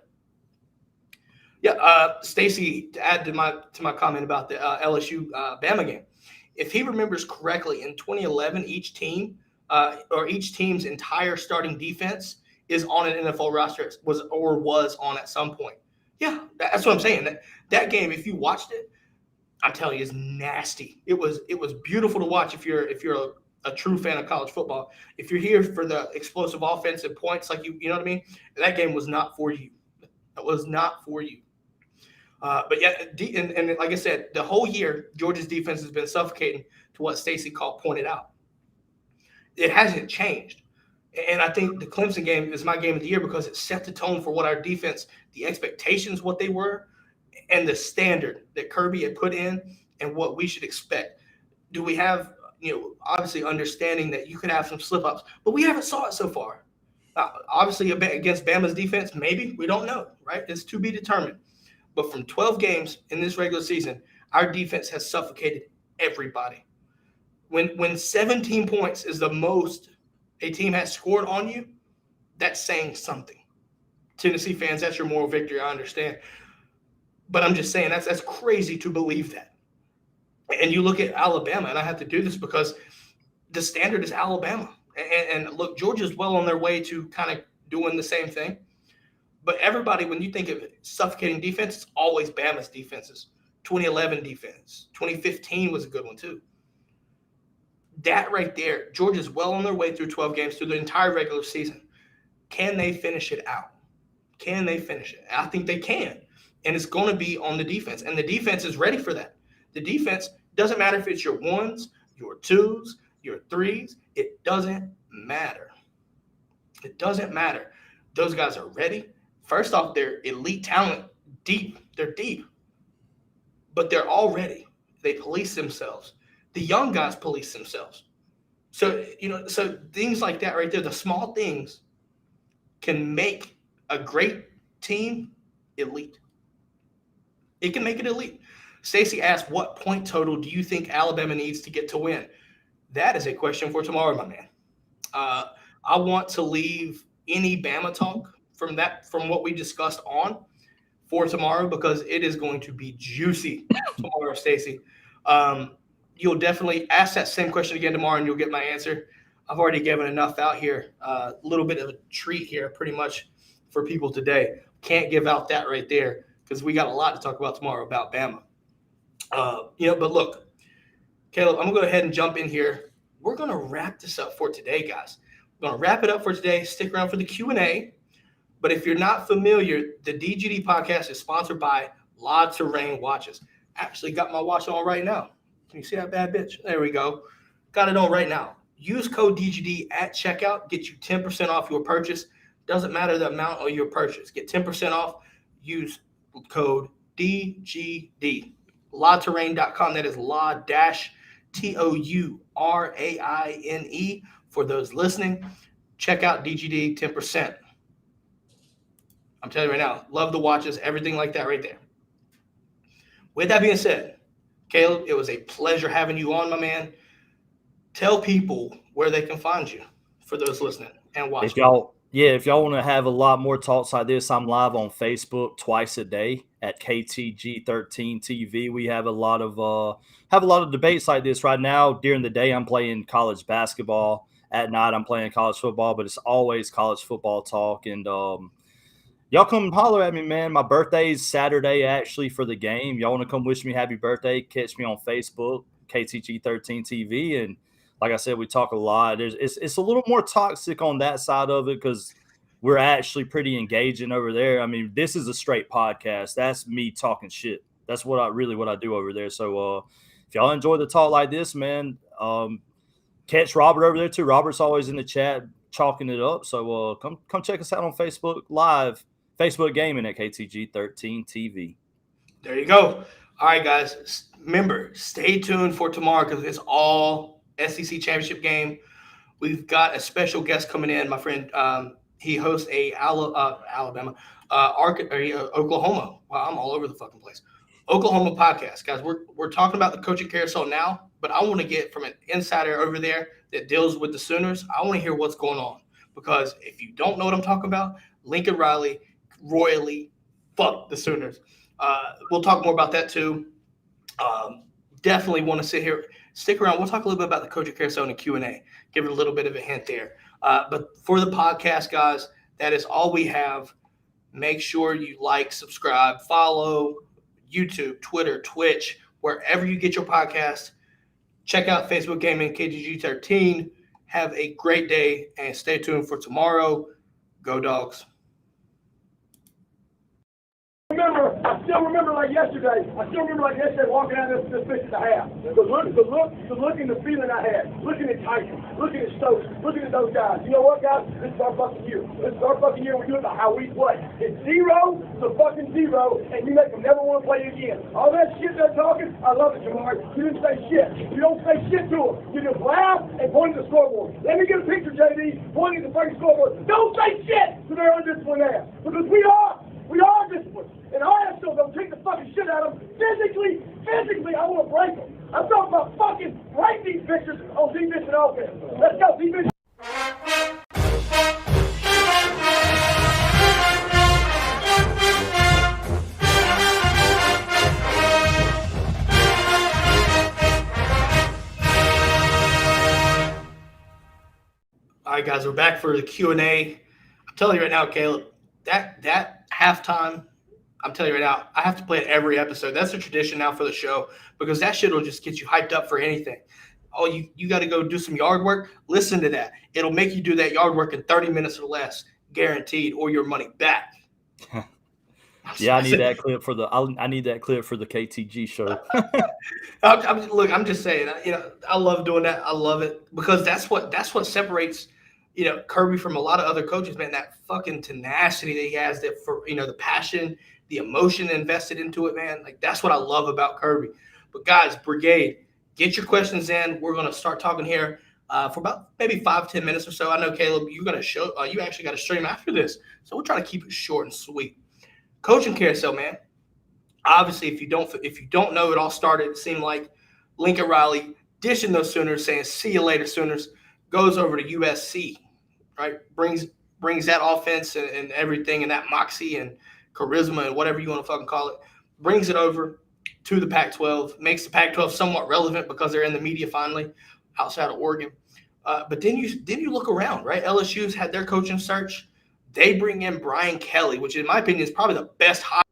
Yeah, Stacy, to add to my comment about the LSU Bama game, if he remembers correctly, in 2011, each team's entire starting defense is on an NFL roster, was on at some point. Yeah, that's what I'm saying. That game, if you watched it, I'm telling you, is nasty. It was beautiful to watch if you're a true fan of college football. If you're here for the explosive offensive points, like you know what I mean. That game was not for you. It was not for you. But yeah, and like I said, the whole year Georgia's defense has been suffocating to what Stacy pointed out. It hasn't changed. And I think the Clemson game is my game of the year because it set the tone for what our defense, the expectations, what they were, and the standard that Kirby had put in and what we should expect. Do we have, you know, obviously understanding that you could have some slip-ups, but we haven't saw it so far. Obviously against Bama's defense, maybe, we don't know, right? It's to be determined. But from 12 games in this regular season, our defense has suffocated everybody. When 17 points is the most a team has scored on you, that's saying something. Tennessee fans, that's your moral victory, I understand. But I'm just saying that's crazy to believe that. And you look at Alabama, and I have to do this because the standard is Alabama. And look, Georgia's well on their way to kind of doing the same thing. But everybody, when you think of suffocating defense, it's always Bama's defenses. 2011 defense. 2015 was a good one too. That right there, Georgia's well on their way through 12 games through the entire regular season. Can they finish it out? Can they finish it? I think they can. And it's going to be on the defense. And the defense is ready for that. The defense doesn't matter if it's your 1s, your 2s, your 3s. It doesn't matter. It doesn't matter. Those guys are ready. First off, they're elite talent, deep. They're deep. But they're all ready. They police themselves. The young guys police themselves. So, you know, so things like that right there, the small things can make a great team elite. It can make it elite. Stacy asked, what point total do you think Alabama needs to get to win? That is a question for tomorrow, my man. I want to leave any Bama talk from what we discussed on for tomorrow because it is going to be juicy tomorrow, Stacy. You'll definitely ask that same question again tomorrow, and you'll get my answer. I've already given enough out here. A little bit of a treat here, pretty much, for people today. Can't give out that right there because we got a lot to talk about tomorrow about Bama. But look, Caleb, I'm going to go ahead and jump in here. We're going to wrap this up for today, guys. We're going to wrap it up for today. Stick around for the Q&A. But if you're not familiar, the DGD podcast is sponsored by La Terrain Watches. Actually got my watch on right now. Can you see that bad bitch? There we go. Got it on right now. Use code DGD at checkout. Get you 10% off your purchase. Doesn't matter the amount of your purchase. Get 10% off. Use code DGD. LaTerrain.com. That is LaTouraine for those listening. Check out DGD 10%. I'm telling you right now, love the watches, everything like that right there. With that being said, Caleb, it was a pleasure having you on, my man. Tell people where they can find you for those listening and watching. If y'all want to have a lot more talks like this, I'm live on Facebook twice a day at KTG13 TV. We have a lot of debates like this right now. During the day, I'm playing college basketball. At night, I'm playing college football, but it's always college football talk. And y'all come holler at me, man. My birthday's Saturday, actually, for the game. Y'all want to come wish me happy birthday? Catch me on Facebook, KTG13 TV. And like I said, we talk a lot. It's a little more toxic on that side of it because we're actually pretty engaging over there. I mean, this is a straight podcast. That's me talking shit. That's what I do over there. So if y'all enjoy the talk like this, man, catch Robert over there too. Robert's always in the chat chalking it up. So come check us out on Facebook Live, Facebook Gaming at KTG13 TV. There you go. All right, guys. Remember, stay tuned for tomorrow because it's all SEC championship game. We've got a special guest coming in, my friend. He hosts a Oklahoma. Wow, I'm all over the fucking place. Oklahoma podcast, guys. We're talking about the coaching carousel now, but I want to get from an insider over there that deals with the Sooners. I want to hear what's going on because if you don't know what I'm talking about, Lincoln Riley royally fucked the Sooners. We'll talk more about that too. Definitely want to stick around. We'll talk a little bit about the coaching carousel and Q&A. Give it a little bit of a hint there. But for the podcast, guys, that is all we have. Make sure you like, subscribe, follow YouTube, Twitter, Twitch, wherever you get your podcast. Check out Facebook Gaming KTG13. Have a great day and stay tuned for tomorrow. Go Dogs. I still remember like yesterday walking out of this pitch at the half. The look and the feeling I had, looking at Tyson, looking at Stokes, looking at those guys. You know what, guys? This is our fucking year. This is our fucking year. We do it by how we play. It's 0 to fucking 0, and you make them never want to play again. All that shit they're talking, I love it, Jamar. You didn't say shit. You don't say shit to them. You just laugh and point at the scoreboard. Let me get a picture, JD, pointing at the fucking scoreboard. Don't say shit to their undisciplined ass, because we are disciplined. And our ass still don't take the fucking shit out of them. Physically, I want to break them. I'm talking about fucking break these bitches on defense and offense. Let's go, defense. All right, guys, we're back for the Q&A. I'm telling you right now, Caleb, that halftime, I'm telling you right now, I have to play it every episode. That's a tradition now for the show because that shit will just get you hyped up for anything. Oh, you got to go do some yard work? Listen to that. It'll make you do that yard work in 30 minutes or less, guaranteed, or your money back. Yeah, I need that clip for the KTG show. I'm just saying, I love doing that. I love it because that's what separates, Kirby from a lot of other coaches, man. That fucking tenacity that he has, that for the passion, the emotion invested into it, man. Like that's what I love about Kirby. But guys, Brigade, get your questions in. We're gonna start talking here for about maybe 5-10 minutes or so. I know Caleb, you actually got a stream after this, so we'll try to keep it short and sweet. Coaching carousel, man. Obviously, if you don't know, it all started. It seemed like Lincoln Riley dishing those Sooners, saying "See you later, Sooners." Goes over to USC, right? Brings that offense and everything and that moxie and charisma and whatever you want to fucking call it. Brings it over. to the Pac-12, makes the Pac-12 somewhat relevant because they're in the media finally outside of Oregon. But then you look around, right? LSU's had their coaching search. They bring in Brian Kelly, which in my opinion is probably the best hire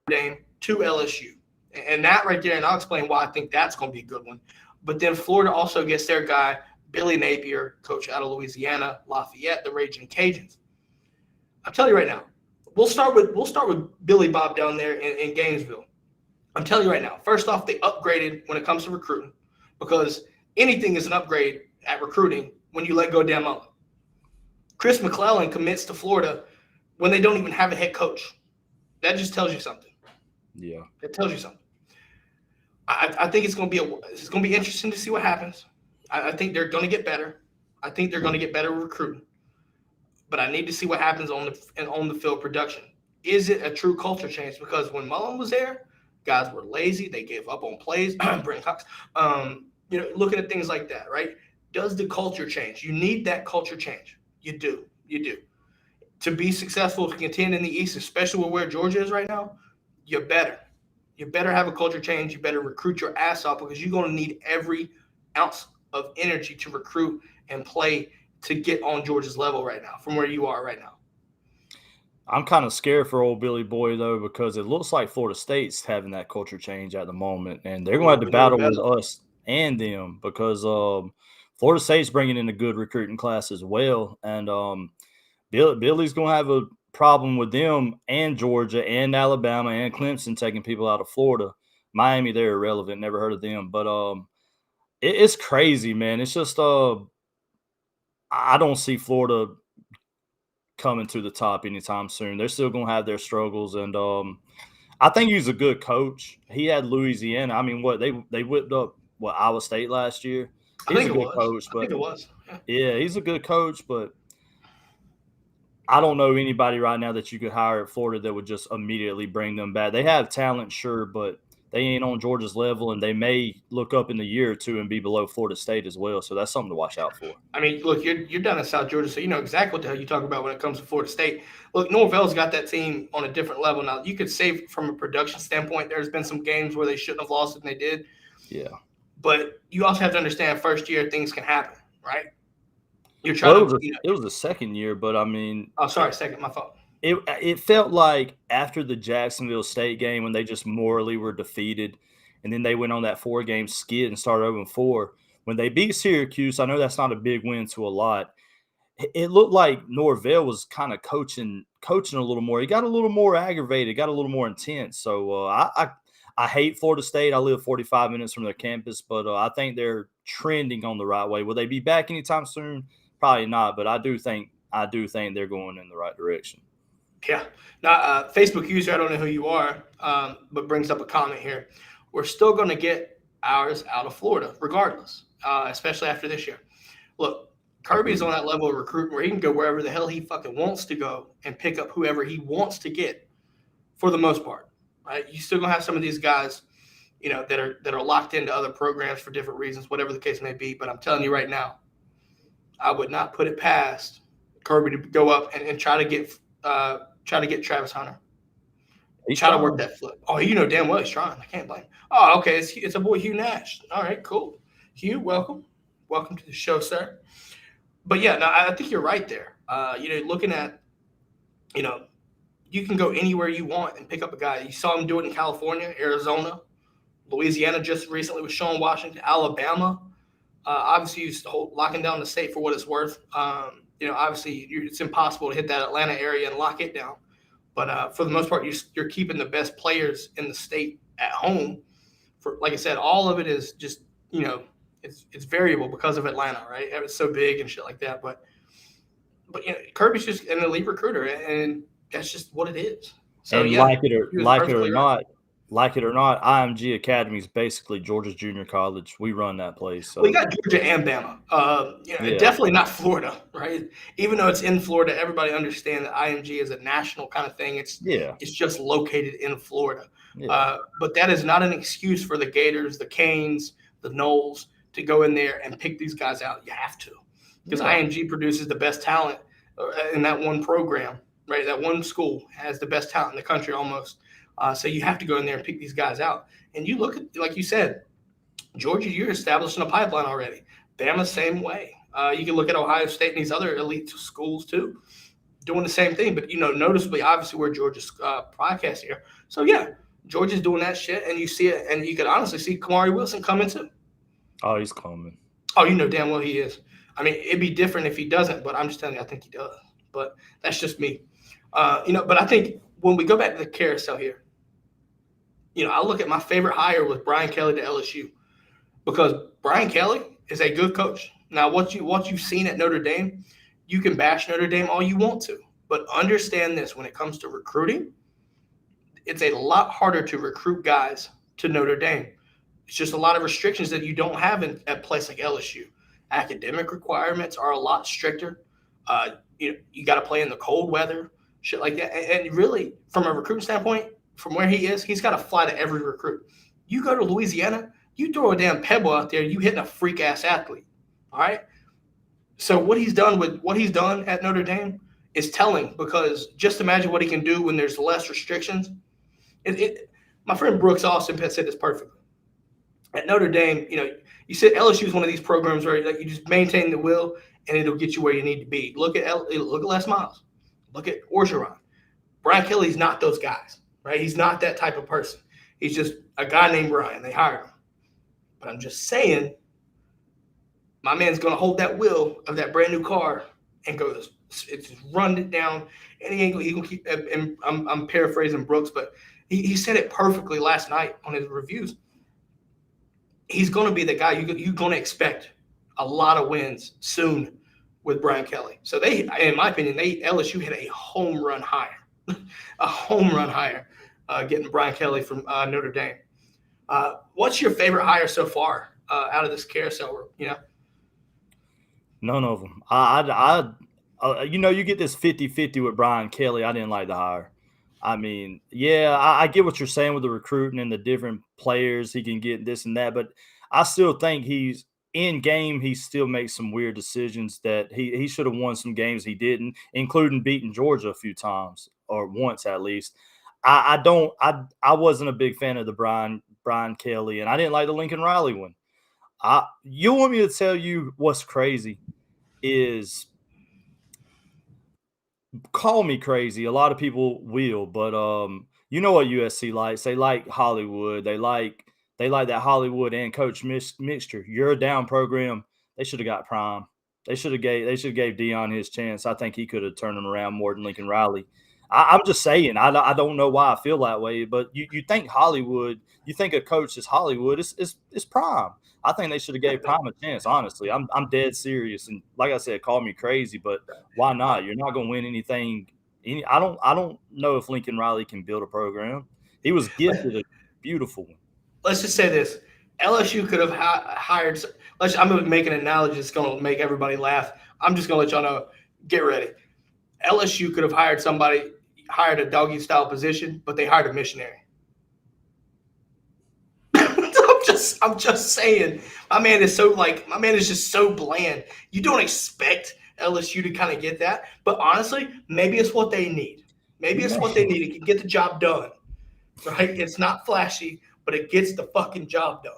game to LSU. And that right there, and I'll explain why I think that's going to be a good one. But then Florida also gets their guy, Billy Napier, coach out of Louisiana, Lafayette, the Raging Cajuns. I'll tell you right now, we'll start with Billy Bob down there in Gainesville. I'm telling you right now, first off, they upgraded when it comes to recruiting because anything is an upgrade at recruiting when you let go Dan Mullen. Chris McClellan commits to Florida when they don't even have a head coach. That just tells you something. Yeah. It tells you something. I think it's going to be interesting to see what happens. I think they're going to get better. I think they're going to get better recruiting. But I need to see what happens on the field production. Is it a true culture change? Because when Mullen was there, guys were lazy. They gave up on plays. Brent Cox. Looking at things like that, right? Does the culture change? You need that culture change. You do. To be successful, to contend in the East, especially with where Georgia is right now, you better have a culture change. You better recruit your ass off because you're going to need every ounce of energy to recruit and play to get on Georgia's level right now from where you are right now. I'm kind of scared for old Billy Boy, though, because it looks like Florida State's having that culture change at the moment, and they're going to have to battle with us and them because Florida State's bringing in a good recruiting class as well, and Billy's going to have a problem with them and Georgia and Alabama and Clemson taking people out of Florida. Miami, they're irrelevant. Never heard of them, but it's crazy, man. It's just I don't see Florida coming to the top anytime soon. They're still going to have their struggles, and I think he's a good coach. He had Louisiana. I mean, they whipped up Iowa State last year. He's a good coach, but I think it was. Yeah, he's a good coach, but I don't know anybody right now that you could hire at Florida that would just immediately bring them back. They have talent, sure, but they ain't on Georgia's level, and they may look up in a year or two and be below Florida State as well. So that's something to watch out for. I mean, look, you're down in South Georgia, so you know exactly what the hell you talk about when it comes to Florida State. Look, Norvell's got that team on a different level now. You could say from a production standpoint, there's been some games where they shouldn't have lost and they did. Yeah. But you also have to understand first year things can happen, right? It was the second year, but I mean – oh, sorry, second, my fault. It felt like after the Jacksonville State game when they just morally were defeated, and then they went on that 4-game skid and started 0-4. When they beat Syracuse, I know that's not a big win to a lot. It looked like Norvell was kind of coaching a little more. He got a little more aggravated, got a little more intense. So I hate Florida State. I live 45 minutes from their campus, but I think they're trending on the right way. Will they be back anytime soon? Probably not, but I do think they're going in the right direction. Yeah. Now, Facebook user, I don't know who you are, but brings up a comment here. We're still going to get ours out of Florida, regardless, especially after this year. Look, Kirby's on that level of recruiting where he can go wherever the hell he fucking wants to go and pick up whoever he wants to get, for the most part. Right? You still gonna have some of these guys, that are locked into other programs for different reasons, whatever the case may be. But I'm telling you right now, I would not put it past Kirby to go up and try to get Travis Hunter. Try to work that flip. Oh, damn well he's trying. I can't blame him. Oh, okay. It's a boy Hugh Nash. All right, cool. Hugh, welcome to the show, sir. But yeah, no, I think you're right there. Looking at, you can go anywhere you want and pick up a guy. You saw him do it in California, Arizona, Louisiana just recently with Sean Washington, Alabama. Obviously, he's locking down the state for what it's worth. Obviously, it's impossible to hit that Atlanta area and lock it down. But for the most part, you're keeping the best players in the state at home. For like I said, all of it is just it's variable because of Atlanta, right? It's so big and shit like that. But Kirby's just an elite recruiter, and that's just what it is. So and yeah, like it or not, IMG Academy is basically Georgia's junior college. We run that place. So we got Georgia and Bama. Definitely not Florida, right? Even though it's in Florida, everybody understands that IMG is a national kind of thing. It's just located in Florida. Yeah. But that is not an excuse for the Gators, the Canes, the Knowles to go in there and pick these guys out. You have to, because IMG produces the best talent in that one program. right? That one school has the best talent in the country almost. So you have to go in there and pick these guys out. And you look at, like you said, Georgia, you're establishing a pipeline already. Bama, same way. You can look at Ohio State and these other elite schools too, doing the same thing. But, noticeably, obviously, we're Georgia's podcast here. So, yeah, Georgia's doing that shit, and you see it. And you can honestly see Kamari Wilson coming too. Oh, he's coming. Oh, you know damn well he is. I mean, it'd be different if he doesn't, but I'm just telling you, I think he does. But that's just me. But I think when we go back to the carousel here, I look at my favorite hire was Brian Kelly to LSU, because Brian Kelly is a good coach. Now, what you've seen at Notre Dame, you can bash Notre Dame all you want to, but understand this: when it comes to recruiting, it's a lot harder to recruit guys to Notre Dame. It's just a lot of restrictions that you don't have at a place like LSU. Academic requirements are a lot stricter. You got to play in the cold weather, shit like that. And really, from a recruiting standpoint, from where he is, he's got to fly to every recruit. You go to Louisiana, you throw a damn pebble out there, you hitting a freak ass athlete. All right. So what he's done at Notre Dame is telling, because just imagine what he can do when there's less restrictions. My friend Brooks Austin said this perfectly. At Notre Dame, you said LSU is one of these programs where you just maintain the will and it'll get you where you need to be. Look at Les Miles. Look at Orgeron. Brian Kelly's not those guys, right? He's not that type of person. He's just a guy named Brian. They hired him. But I'm just saying, my man's going to hold that wheel of that brand new car and go, it's run it down. And he going to keep, and I'm paraphrasing Brooks, but he said it perfectly last night on his reviews. He's going to be the guy you're going to expect a lot of wins soon with Brian Kelly. So in my opinion, LSU had a home run hire, getting Brian Kelly from Notre Dame. What's your favorite hire so far out of this carousel? None of them. You get this 50-50 with Brian Kelly. I didn't like the hire. I mean, yeah, I get what you're saying with the recruiting and the different players he can get, this and that, but I still think he's in game. He still makes some weird decisions that he should have won some games he didn't, including beating Georgia a few times, or once at least. I wasn't a big fan of the Brian Kelly, and I didn't like the Lincoln Riley one. You want me to tell you what's crazy is, call me crazy. A lot of people will, but you know what USC likes? They like Hollywood. They like that Hollywood and coach mixture. You're a down program. They should have got Prime. They should have gave Dion his chance. I think he could have turned him around more than Lincoln Riley. I'm just saying. I don't know why I feel that way, but you think Hollywood? You think a coach is Hollywood? It's Prime. I think they should have gave Prime a chance. Honestly, I'm dead serious. And like I said, call me crazy, but why not? You're not going to win anything. I don't know if Lincoln Riley can build a program. He was gifted a beautiful one. Let's just say this: LSU could have hired. I'm going to make an analogy that's going to make everybody laugh. I'm just going to let y'all know. Get ready. LSU could have hired a doggy style position, but they hired a missionary. I'm just saying, my man is just so bland. You don't expect LSU to kind of get that, but honestly, maybe it's what they need. Maybe it's what they need. It can get the job done, right? It's not flashy, but it gets the fucking job done,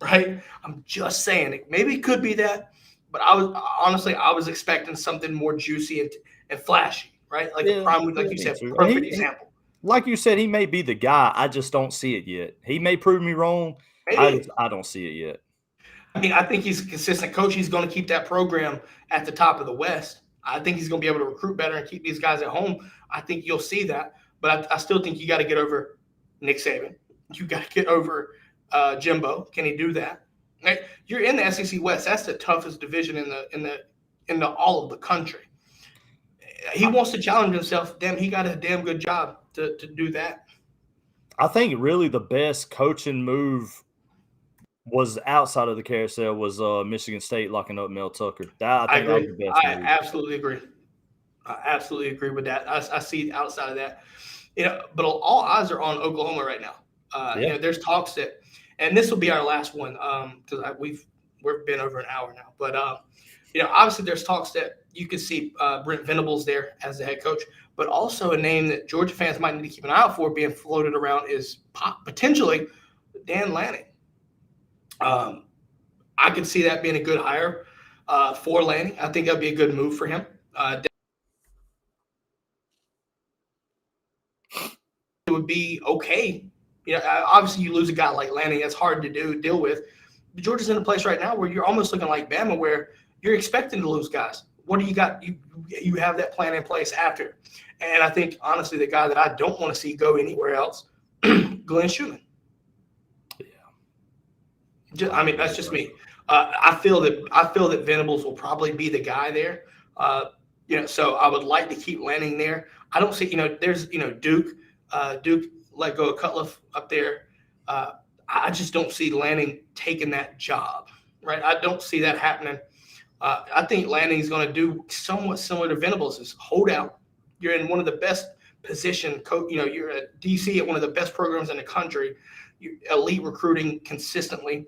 right? I'm just saying, maybe it could be that, but I was expecting something more juicy and flashy, right? Like like you said, perfect example. Like you said, he may be the guy. I just don't see it yet. He may prove me wrong. I don't see it yet. I mean, I think he's a consistent coach. He's going to keep that program at the top of the West. I think he's going to be able to recruit better and keep these guys at home. I think you'll see that. But I still think you got to get over Nick Saban. You got to get over Jimbo. Can he do that? Right? You're in the SEC West. That's the toughest division in the all of the country. He wants to challenge himself. Damn, he got a damn good job to do that. I think really the best coaching move was outside of the carousel was Michigan State locking up Mel Tucker. I agree. That was the best move. Absolutely agree. I absolutely agree with that. I see outside of that, but all eyes are on Oklahoma right now. There's talks that, and this will be our last one because we've been over an hour now. But Obviously there's talks that you could see Brent Venables there as the head coach, but also a name that Georgia fans might need to keep an eye out for being floated around is potentially Dan Lanning. I could see that being a good hire for Lanning. I think that'd be a good move for him. It would be okay. Obviously you lose a guy like Lanning. That's hard to deal with. But Georgia's in a place right now where you're almost looking like Bama, where you're expecting to lose guys. What do you got? You have that plan in place after. And I think, honestly, the guy that I don't want to see go anywhere else, Glenn Schumann. Yeah. That's just me. I feel that Venables will probably be the guy there. So I would like to keep Lanning there. I don't see, there's, Duke. Duke let go of Cutcliffe up there. I just don't see Lanning taking that job, right? I don't see that happening. I think Lanning is going to do somewhat similar to Venables, is hold out. You're in one of the best position, you're a DC at one of the best programs in the country, elite recruiting consistently.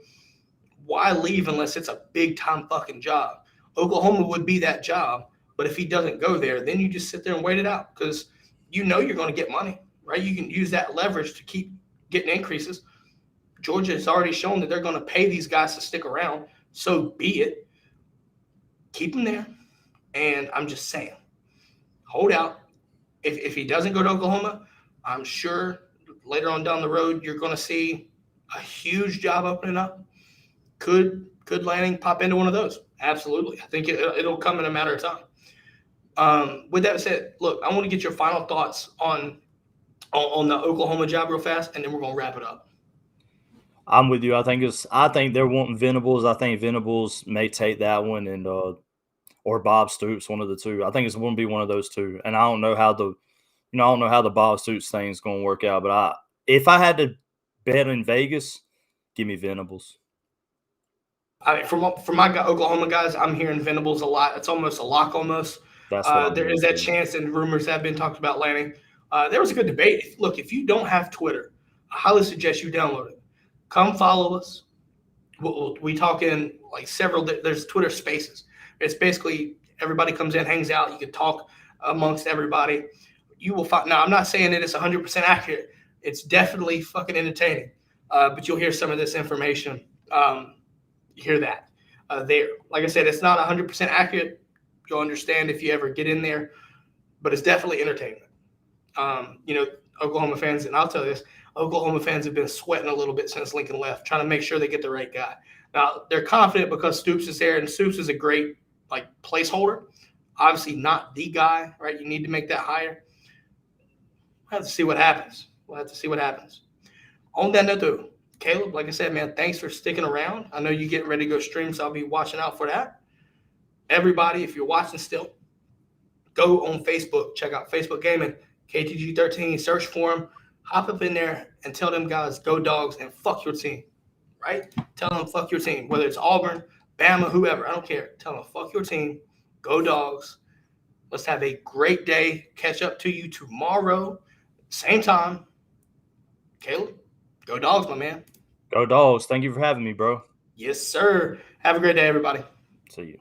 Why leave unless it's a big time fucking job? Oklahoma would be that job, but if he doesn't go there, then you just sit there and wait it out because you're going to get money, right? You can use that leverage to keep getting increases. Georgia has already shown that they're going to pay these guys to stick around, so be it. Keep him there, and I'm just saying, hold out. If he doesn't go to Oklahoma, I'm sure later on down the road you're going to see a huge job opening up. Could Lanning pop into one of those? Absolutely. I think it'll come in a matter of time. With that said, look, I want to get your final thoughts on the Oklahoma job real fast, and then we're going to wrap it up. I'm with you. I think they're wanting Venables. I think Venables may take that one, and or Bob Stoops, one of the two. I think it's going to be one of those two. And I don't know how the Bob Stoops thing is going to work out. But if I had to bet in Vegas, give me Venables. For my Oklahoma guys, I'm hearing Venables a lot. It's almost a lock almost. There is that chance, and rumors have been talked about Lanning. There was a good debate. Look, if you don't have Twitter, I highly suggest you download it. Come follow us. We talk in like there's Twitter spaces. It's basically everybody comes in, hangs out. You can talk amongst everybody. You will find. Now, I'm not saying that it's 100% accurate. It's definitely fucking entertaining. But you'll hear some of this information. Hear that there. Like I said, it's not 100% accurate. You'll understand if you ever get in there, but it's definitely entertainment. Oklahoma fans, and I'll tell you this, Oklahoma fans have been sweating a little bit since Lincoln left, trying to make sure they get the right guy. Now, they're confident because Stoops is there, and Stoops is a great placeholder. Obviously not the guy, right? You need to make that hire. We'll have to see what happens. On that note, though, Caleb, like I said, man, thanks for sticking around. I know you getting ready to go stream, so I'll be watching out for that. Everybody, if you're watching still, go on Facebook. Check out Facebook Gaming, KTG13. Search for them. Hop up in there and tell them guys, go Dogs, and fuck your team, right? Tell them fuck your team, whether it's Auburn, Bama, whoever. I don't care. Tell them fuck your team, go Dogs. Let's have a great day. Catch up to you tomorrow, same time. Caleb, go Dogs, my man. Go Dogs. Thank you for having me, bro. Yes, sir. Have a great day, everybody. See you.